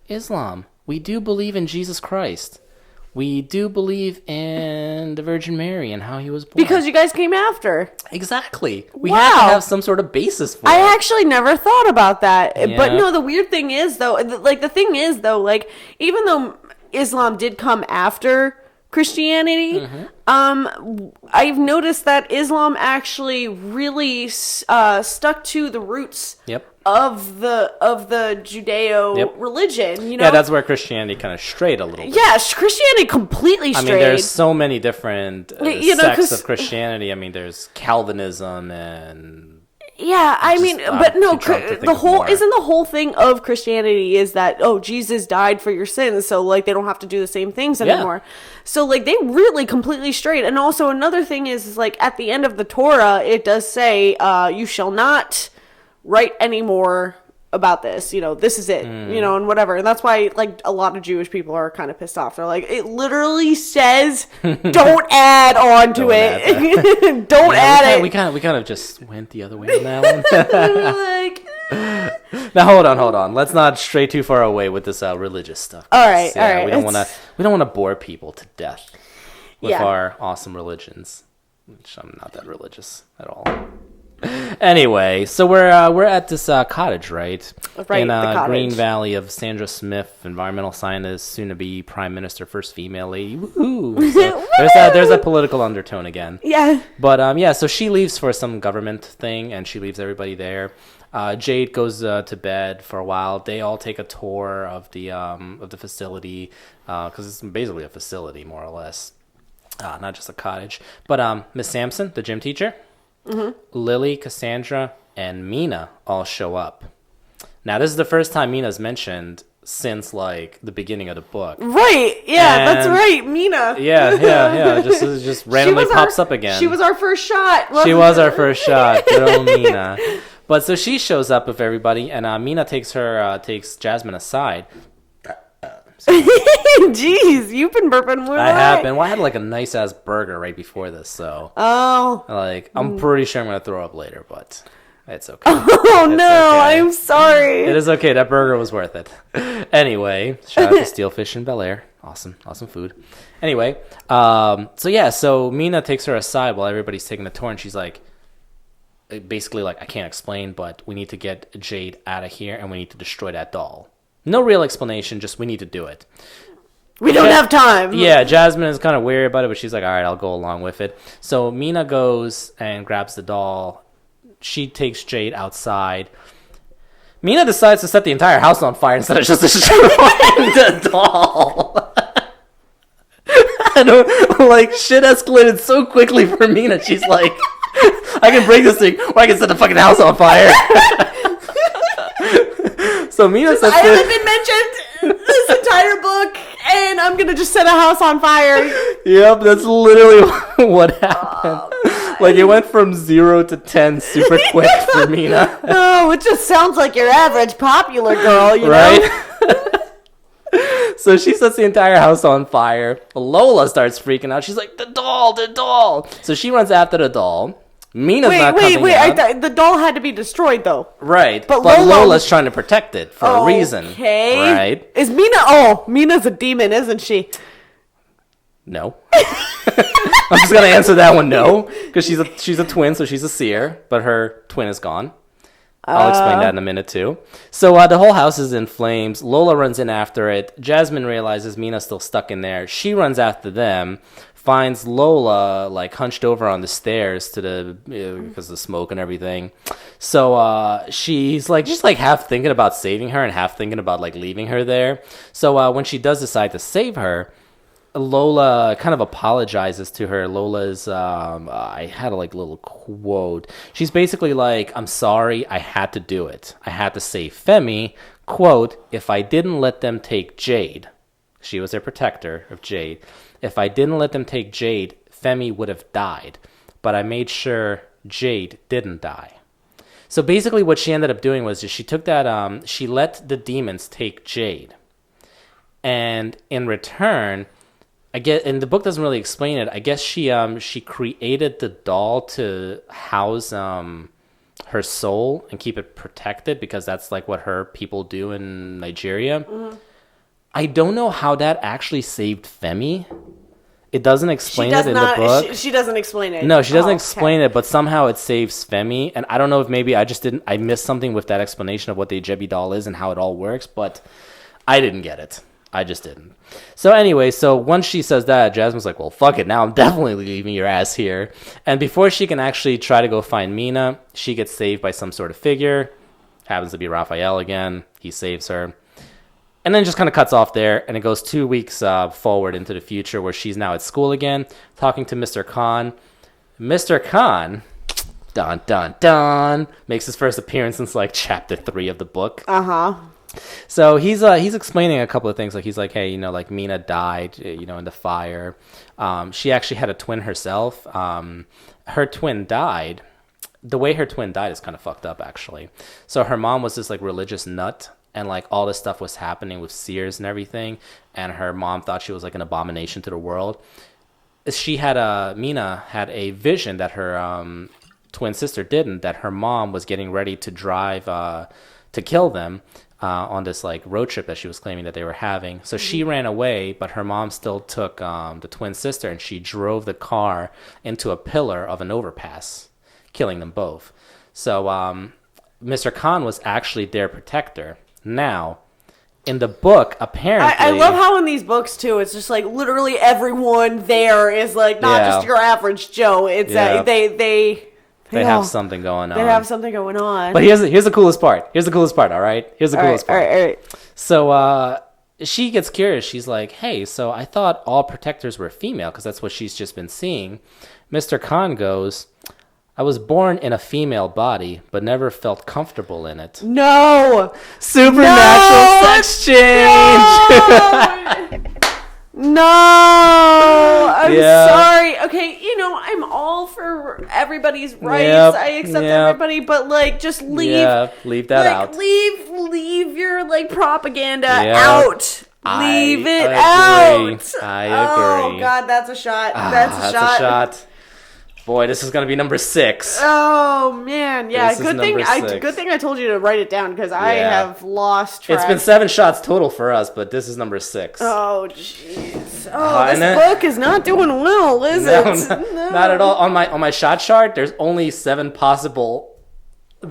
Islam, we do believe in Jesus Christ. We do believe in the Virgin Mary and how he was born. Because you guys came after. Exactly. We Wow. have to have some sort of basis for it. I actually never thought about that. Yeah. But no, the weird thing is, though, even though Islam did come after Christianity, I've noticed that Islam actually really stuck to the roots of the Judeo religion. Yeah, that's where Christianity kind of strayed a little bit. Yeah, Christianity completely strayed. I mean, there's so many different sects 'cause- of Christianity. I mean, there's Calvinism and... Yeah, I mean, but no, the whole isn't the whole thing of Christianity is that, Jesus died for your sins, so like they don't have to do the same things anymore. So like they really completely strayed. And also another thing is like at the end of the Torah, it does say, you shall not write anymore about this. This is it. And whatever. And that's why like a lot of Jewish people are kind of pissed off. They're like, it literally says, don't add on to it. Don't add it. We kind of just went the other way on that one. Like, Now hold on. Let's not stray too far away with this religious stuff. All right. We don't want to bore people to death with our awesome religions. Which I'm not that religious at all. Anyway, so we're at this cottage, right? Right, in the cottage. Green Valley of Sandra Smith, environmental scientist, soon to be prime minister, first female lady. Woohoo! So there's that political undertone again. Yeah. But so she leaves for some government thing, and she leaves everybody there. Jade goes to bed for a while. They all take a tour of the facility because it's basically a facility, more or less, not just a cottage. But Miss Sampson, the gym teacher. Lily, Cassandra, and Mina all show up. Now, this is the first time Mina's mentioned since, like, the beginning of the book. Right. Yeah, And- that's right. Mina. Yeah. Just randomly pops up again. She was our first shot. She was our first shot. Good old Mina. But so she shows up with everybody, and Mina takes Jasmine aside. Jeez, you've been burping more. I have been. Well, I had like a nice ass burger right before this, so I'm pretty sure I'm gonna throw up later, but it's okay. Oh It's no, okay. I'm sorry. It is okay. That burger was worth it. Anyway, shout out to Steelfish in Bel Air. Awesome food. Anyway, so Mina takes her aside while everybody's taking the tour, and she's like, basically like, I can't explain, but we need to get Jade out of here, and we need to destroy that doll. No real explanation, just we need to do it. We don't have time. Yeah, Jasmine is kind of weary about it, but she's like, all right, I'll go along with it. So Mina goes and grabs the doll. She takes Jade outside. Mina decides to set the entire house on fire instead of just destroying the doll. And like shit escalated so quickly for Mina. She's like, I can break this thing, or I can set the fucking house on fire. So Mina says, I haven't been mentioned this entire book, and I'm gonna just set a house on fire. Yep, that's literally what happened. Like it went from 0 to 10 super quick for Mina. Oh, it just sounds like your average popular girl, you know? Right? So she sets the entire house on fire. Lola starts freaking out. She's like, the doll. So she runs after the doll. Mina's not coming out. The doll had to be destroyed, though. Right. But Lola's trying to protect it for a reason. Okay. Right. Is Mina... Oh, Mina's a demon, isn't she? No. I'm just going to answer that one no. Because she's a twin, so she's a seer. But her twin is gone. I'll explain that in a minute, too. So the whole house is in flames. Lola runs in after it. Jasmine realizes Mina's still stuck in there. She runs after them. Finds Lola like hunched over on the stairs because of the smoke and everything. So she's like just like half thinking about saving her and half thinking about like leaving her there. So when she does decide to save her, Lola kind of apologizes to her. Lola's I had a like little quote. She's basically like, I'm sorry, I had to do it. I had to save Femi. Quote, if I didn't let them take Jade, she was their protector of Jade. If I didn't let them take Jade, Femi would have died. But I made sure Jade didn't die. So basically what she ended up doing was she took that, she let the demons take Jade. And in return, I guess, and the book doesn't really explain it, I guess she created the doll to house her soul and keep it protected because that's like what her people do in Nigeria. Mm-hmm. I don't know how that actually saved Femi. It doesn't explain it in the book. She doesn't explain it. No, she doesn't explain it, but somehow it saves Femi. And I don't know if maybe I missed something with that explanation of what the Ajebi doll is and how it all works, but I didn't get it. I just didn't. So anyway, so once she says that, Jasmine's like, well, fuck it. Now I'm definitely leaving your ass here. And before she can actually try to go find Mina, she gets saved by some sort of figure. Happens to be Raphael again. He saves her. And then just kind of cuts off there, and it goes 2 weeks forward into the future where she's now at school again, talking to Mr. Khan. Mr. Khan, dun, dun, dun, makes his first appearance since, like, chapter 3 of the book. Uh-huh. So he's explaining a couple of things. Like, he's like, hey, like, Mina died, in the fire. She actually had a twin herself. Her twin died. The way her twin died is kind of fucked up, actually. So her mom was this, like, religious nut. And, like, all this stuff was happening with seers and everything. And her mom thought she was, like, an abomination to the world. Mina had a vision that her twin sister didn't, that her mom was getting ready to drive to kill them on this, like, road trip that she was claiming that they were having. So she ran away, but her mom still took the twin sister, and she drove the car into a pillar of an overpass, killing them both. So Mr. Khan was actually their protector. Now, in the book, apparently... I love how in these books, too, it's just like literally everyone there is like not just your average Joe. It's they have something going on. They have something going on. But here's the coolest part. All right? Here's the coolest part. All right. So she gets curious. She's like, hey, so I thought all protectors were female because that's what she's just been seeing. Mr. Khan goes... I was born in a female body, but never felt comfortable in it. No! Supernatural sex change! No! I'm sorry. Okay, I'm all for everybody's rights. Yep, I accept everybody, but, like, just leave. Yeah, leave that out. Leave your, like, propaganda out. Leave it out. I agree. Oh, God, that's a shot. That's a shot. Boy, this is gonna be number 6. Oh man, yeah. Good thing I told you to write it down because I have lost track. It's been 7 shots total for us, but this is number 6. Oh jeez. Oh, this book is not doing well, is it? No, not at all. On my shot chart, there's only 7 possible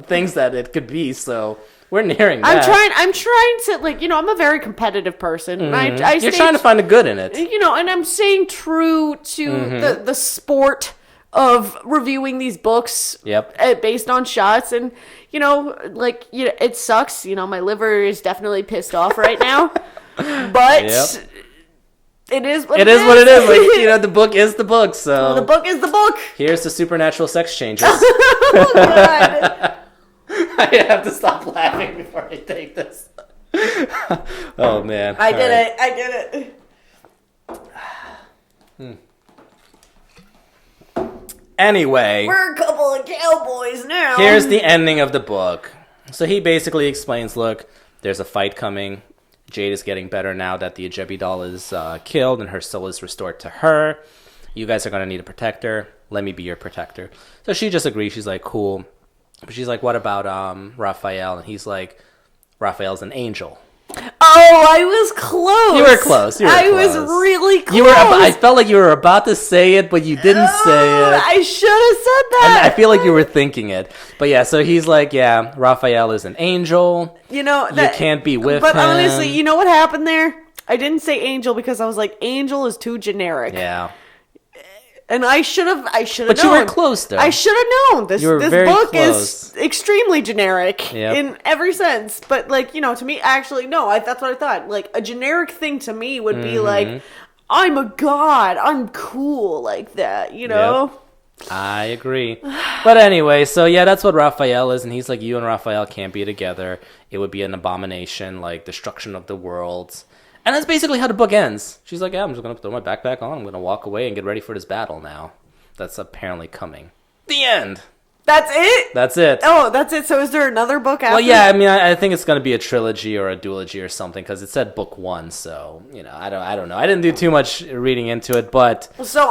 things that it could be. So we're nearing that. I'm trying to, like, I'm a very competitive person. Mm-hmm. You're trying to find the good in it. And I'm staying true to the sport of reviewing these books based on shots. And, it sucks. My liver is definitely pissed off right now. But It is what it is what it is. Like, the book is the book. So the book is the book. Here's the supernatural sex changes. Oh, God. I have to stop laughing before I take this. Oh man! I did it. Anyway, We're a couple of cowboys now. here's the ending of the book. So he basically explains, look, there's a fight coming. Jade is getting better now that the Ajebi doll is killed and her soul is restored to her. You guys are going to need a protector. Let me be your protector. So she just agrees. She's like, cool. But she's like, what about Raphael? And he's like, Raphael's an angel. Oh, I was close. You were close. I was really close. I felt like you were about to say it, but you didn't say it. I should have said that. And I feel like you were thinking it. But yeah, so he's like, yeah, Raphael is an angel. You can't be with him. But honestly, you know what happened there? I didn't say angel because I was like, angel is too generic. Yeah. And I should have known. But you were close, though. I should have known. This book is extremely generic in every sense. But, to me, actually, no, that's what I thought. Like, a generic thing to me would be like, I'm a god. I'm cool like that, Yep. I agree. But anyway, so yeah, that's what Raphael is. And he's like, you and Raphael can't be together. It would be an abomination, like destruction of the worlds. And that's basically how the book ends. She's like, yeah, I'm just going to throw my backpack on. I'm going to walk away and get ready for this battle now. That's apparently coming. The end. That's it? That's it. Oh, that's it. So is there another book after? Well, yeah, I mean, I think it's going to be a trilogy or a duology or something because it said book 1. So, I don't know. I didn't do too much reading into it, but... So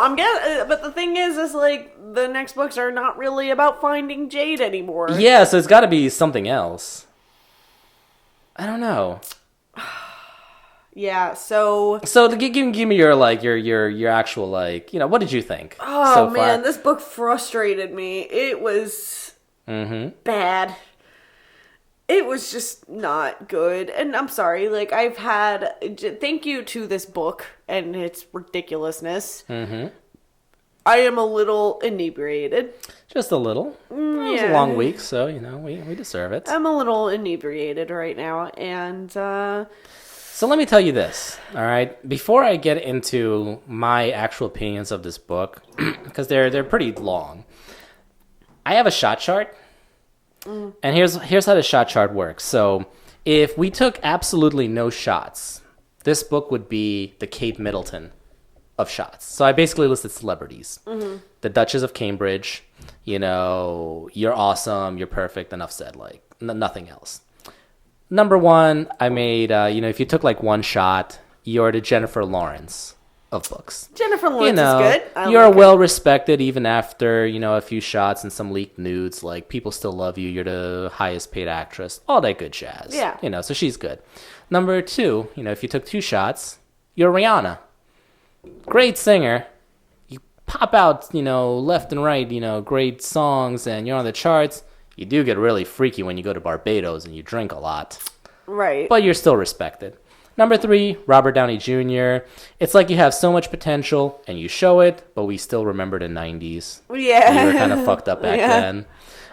but the thing is like, the next books are not really about finding Jade anymore. Yeah, so it's got to be something else. I don't know. Yeah, so give me your your actual what did you think? Oh so man, far? this book frustrated me. It was bad. It was just not good. And I'm sorry, thank you to this book and its ridiculousness. I am a little inebriated. Just a little. It was a long week, so we deserve it. I'm a little inebriated right now, and so let me tell you this, all right? Before I get into my actual opinions of this book, because they're pretty long, I have a shot chart, and here's how the shot chart works. So if we took absolutely no shots, this book would be the Kate Middleton of shots. So I basically listed celebrities. The Duchess of Cambridge, you're awesome, you're perfect, enough said, nothing else. Number 1, I made, if you took one shot, you're the Jennifer Lawrence of books. Jennifer Lawrence is good. You're well respected even after, a few shots and some leaked nudes. People still love you. You're the highest paid actress. All that good jazz. Yeah. So she's good. Number 2, if you took 2 shots, you're Rihanna. Great singer. You pop out, left and right, great songs, and you're on the charts. You do get really freaky when you go to Barbados and you drink a lot. Right. But you're still respected. Number 3, Robert Downey Jr. It's like you have so much potential and you show it, but we still remember the 90s. Yeah. You were kind of fucked up back then.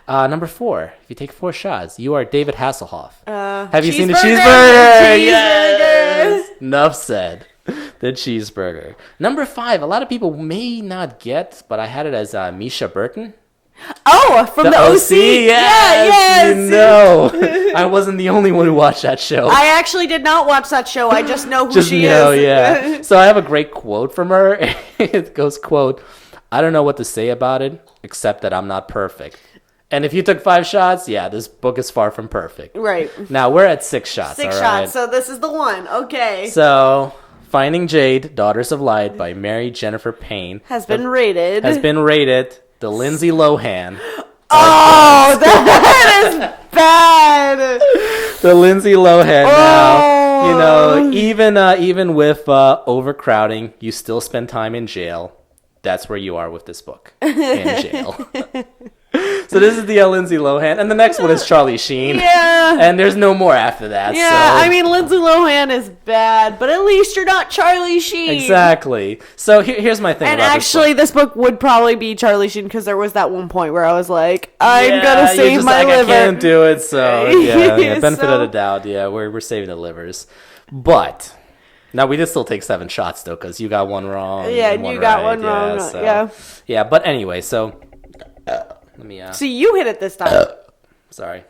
Number 4, if you take 4 shots, you are David Hasselhoff. Have you seen the cheeseburger? Yes! Enough said. The cheeseburger. Number 5, a lot of people may not get, but I had it as Misha Burton. Oh, from the OC? Yes. I wasn't the only one who watched that show. I actually did not watch that show. I just know who she is. Yeah. So I have a great quote from her. It goes, quote, I don't know what to say about it, except that I'm not perfect. And if you took 5 shots, yeah, this book is far from perfect. Right. Now, we're at 6 shots, 6 all shots, right? so this is the one. Okay. So, Finding Jade, Daughters of Light by Mary Jennifer Payne. Has been rated. The Lindsay Lohan. Oh, that is bad. The Lindsay Lohan. Now, even with overcrowding, you still spend time in jail. That's where you are with this book. In jail. So this is the Lindsay Lohan, and the next one is Charlie Sheen. Yeah. And there's no more after that. Yeah, so. I mean, Lindsay Lohan is bad, but at least you're not Charlie Sheen. Exactly. So here's my thing. And about actually, this book would probably be Charlie Sheen because there was that one point where I was like, I'm gonna save my liver. I can't do it. So yeah, benefit of the doubt. Yeah, we're saving the livers, but Now, we did still take 7 shots, though, because you got one wrong. Yeah, and you got one wrong. So, yeah. Yeah, but anyway, so... let me... See, you hit it this time. Sorry.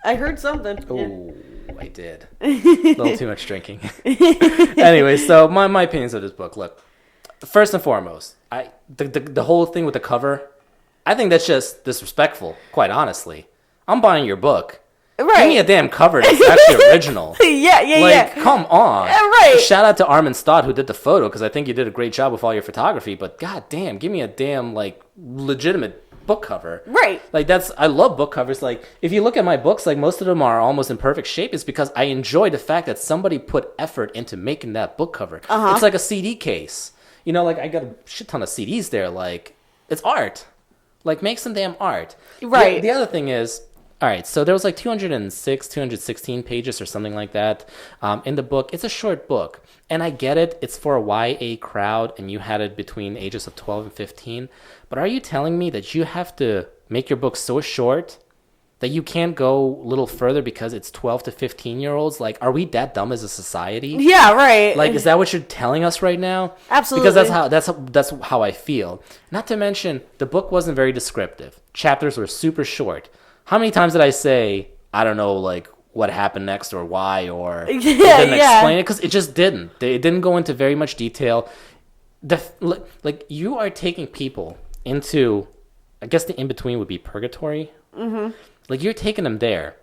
I heard something. Oh, I did. A little too much drinking. Anyway, so my opinions of this book. Look, first and foremost, the whole thing with the cover, I think that's just disrespectful, quite honestly. I'm buying your book. Right. Give me a damn cover that's actually original. Yeah. Come on. Right. Shout out to Armin Stott who did the photo, because I think you did a great job with all your photography, but god damn, give me a damn, like, legitimate book cover. Right. Like, I love book covers. Like, if you look at my books, like, most of them are almost in perfect shape. It's because I enjoy the fact that somebody put effort into making that book cover. It's like a CD case. You know, like, I got a shit ton of CDs there. Like, it's art. Like, make some damn art. Right. The other thing is, all right, so there was like 216 pages or something like that in the book. It's a short book. And I get it. It's for a YA crowd, and you had it between ages of 12 and 15. But are you telling me that you have to make your book so short that you can't go a little further because it's 12 to 15-year-olds? Like, are we that dumb as a society? Yeah, right. Like, is that what you're telling us right now? Absolutely. Because that's how I feel. Not to mention, the book wasn't very descriptive. Chapters were super short. How many times did I say, I don't know, like, what happened next or why, or it didn't explain it? Because it just didn't. It didn't go into very much detail. Like, you are taking people into, I guess the in-between would be purgatory. Mm-hmm. Like, you're taking them there.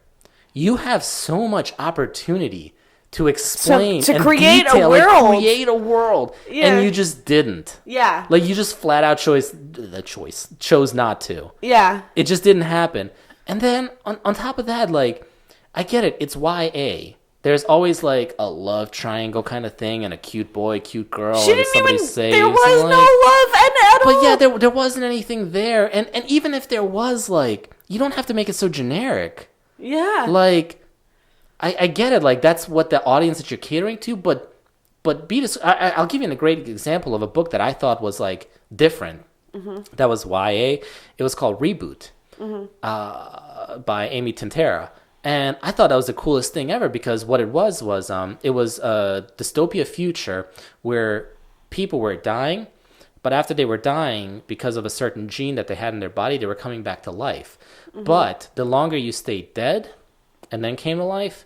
You have so much opportunity to explain to and create detail, a world. like, create a world, Yeah. and you just didn't. Yeah. Like, you just flat out chose not to. Yeah. It just didn't happen. And then on top of that, like, I get it. It's YA. There's always like a love triangle kind of thing, and a cute boy, cute girl, She and didn't somebody even. saves. There was and, no like, love at all. But yeah, there wasn't anything there. And even if there was, like, you don't have to make it so generic. Yeah. Like, I get it. Like, that's what the audience that you're catering to. But I'll give you a great example of a book that I thought was like different. Mm-hmm. That was YA. It was called Reboot. Mm-hmm. By Amy Tintera. And I thought that was the coolest thing ever, because what it was it was a dystopia future where people were dying, but after they were dying, because of a certain gene that they had in their body, they were coming back to life. Mm-hmm. But the longer you stayed dead and then came to life,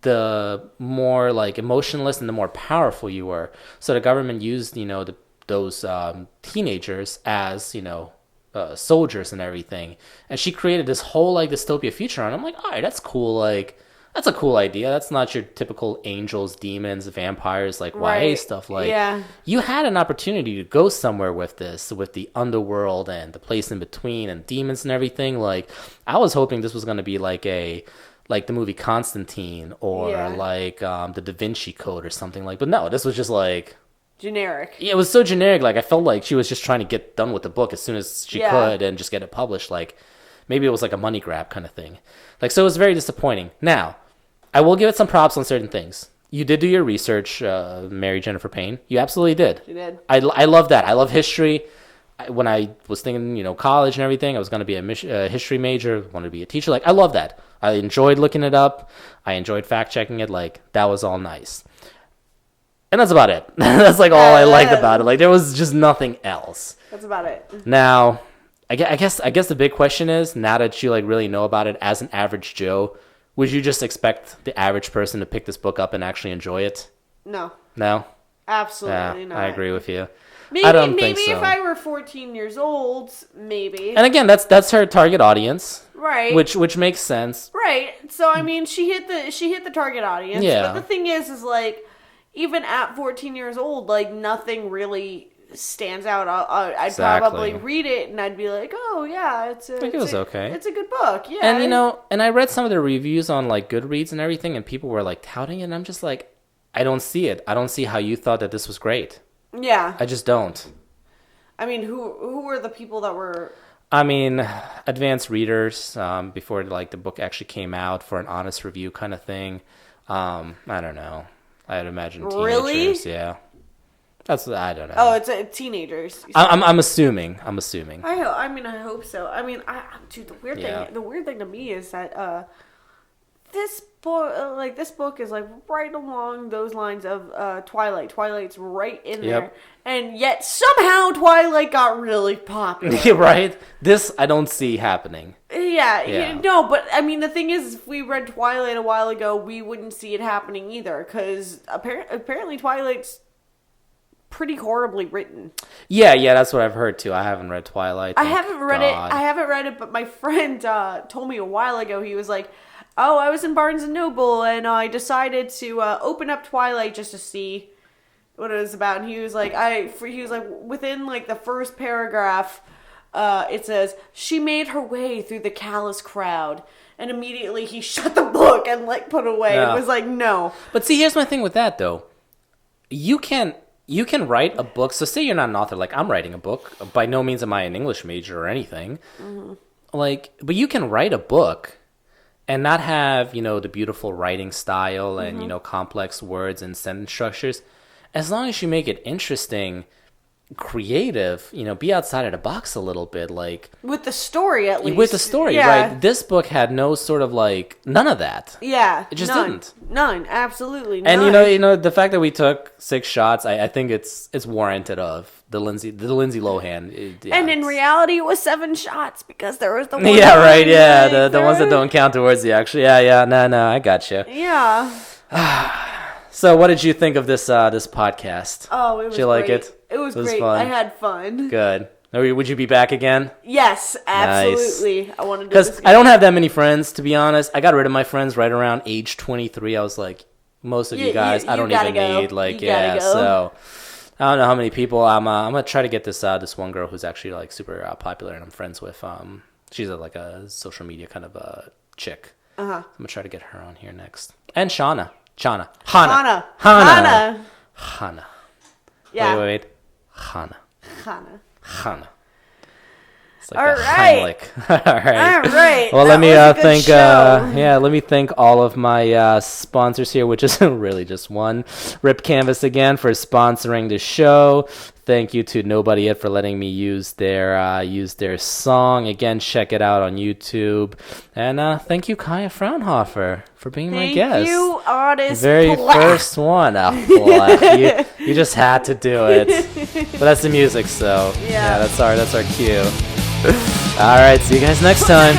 the more like emotionless and the more powerful you were. So the government used, those teenagers as, soldiers and everything, and she created this whole like dystopia future, and I'm like, all right, that's cool. Like, that's a cool idea. That's not your typical angels, demons, vampires, like YA stuff. Like, yeah. You had an opportunity to go somewhere with this, with the underworld and the place in between and demons and everything. Like, I was hoping this was going to be like the movie Constantine, or like the Da Vinci Code or something like. But no, this was just like generic. Yeah, it was so generic. Like, I felt like she was just trying to get done with the book as soon as she could and just get it published. Like, maybe it was like a money grab kind of thing. Like, so it was very disappointing. Now, I will give it some props on certain things. You did do your research, Mary Jennifer Payne. You absolutely did. You did. I love that. I love history. When I was thinking, college and everything, I was going to be a history major, wanted to be a teacher. Like, I love that. I enjoyed looking it up. I enjoyed fact-checking it. Like, that was all nice. And that's about it. That's like all I liked about it. Like, there was just nothing else. That's about it. Now, I guess the big question is, now that you like really know about it as an average Joe, would you just expect the average person to pick this book up and actually enjoy it? No. No? Absolutely not. I agree with you. Maybe, I don't think so. If I were 14 years old, maybe. And again, that's her target audience. Right. Which makes sense. Right. So I mean, she hit the target audience. Yeah. But the thing is like, even at 14 years old, like, nothing really stands out. I'd probably read it and I'd be like, oh yeah, it's a good book. Yeah. And and I read some of the reviews on like Goodreads and everything, and people were like touting it, and I'm just like, I don't see it. I don't see how you thought that this was great. Yeah. I just don't. I mean, who were the people that were? I mean, advanced readers, before like the book actually came out, for an honest review kind of thing. I don't know. I'd imagine teenagers. Really? Yeah. I don't know. Oh, it's teenagers. I'm assuming. I hope so. I mean, dude, the weird thing to me is that this book is like right along those lines of Twilight. Twilight's right in there, and yet somehow Twilight got really popular. Right? This I don't see happening. Yeah, no, but I mean the thing is, if we read Twilight a while ago, we wouldn't see it happening either, because apparently Twilight's pretty horribly written. Yeah, that's what I've heard too. I haven't read Twilight. I haven't read it, but my friend told me a while ago. He was like, "Oh, I was in Barnes and Noble, and I decided to open up Twilight just to see what it was about." And he was like, within like the first paragraph, it says she made her way through the callous crowd, and immediately he shut the book and like put away. Yeah. It was like, no. But see, here's my thing with that though. You can write a book. So say you're not an author. Like I'm writing a book. By no means am I an English major or anything. Mm-hmm. But you can write a book and not have, the beautiful writing style and, complex words and sentence structures. As long as you make it interesting, creative, be outside of the box a little bit, like with the story at least. With the story, right? This book had no sort of none of that. Yeah, it just didn't. None, absolutely none. And the fact that we took 6 shots, I think it's warranted of the Lindsay Lohan. And in reality, it was 7 shots because there was the one. Yeah, right. Yeah, the ones that don't count towards the actual. Yeah. No, I got you. Yeah. So, what did you think of this podcast? Oh, it was. Did you like it? It was great. Fun. I had fun. Good. Would you be back again? Yes, absolutely. Nice. I want to do this again. I don't have that many friends, to be honest. I got rid of my friends right around age 23. I was like, most of you guys, I don't even need. So I don't know how many people. I'm gonna try to get this one girl who's actually super popular and I'm friends with. She's like a social media kind of a chick. I'm gonna try to get her on here next. And Hannah. Yeah. Wait. Hannah. It's like all right. All right. Well, let me thank all of my sponsors here, which isn't really just one. Rip Canvas again for sponsoring the show. Thank you to Nobody It for letting me use their song. Again, check it out on YouTube. And thank you, Kaya Fraunhofer, for being my guest. Thank you, artist. Very first one. You just had to do it. But that's the music, so yeah, that's our cue. All right, see you guys next time.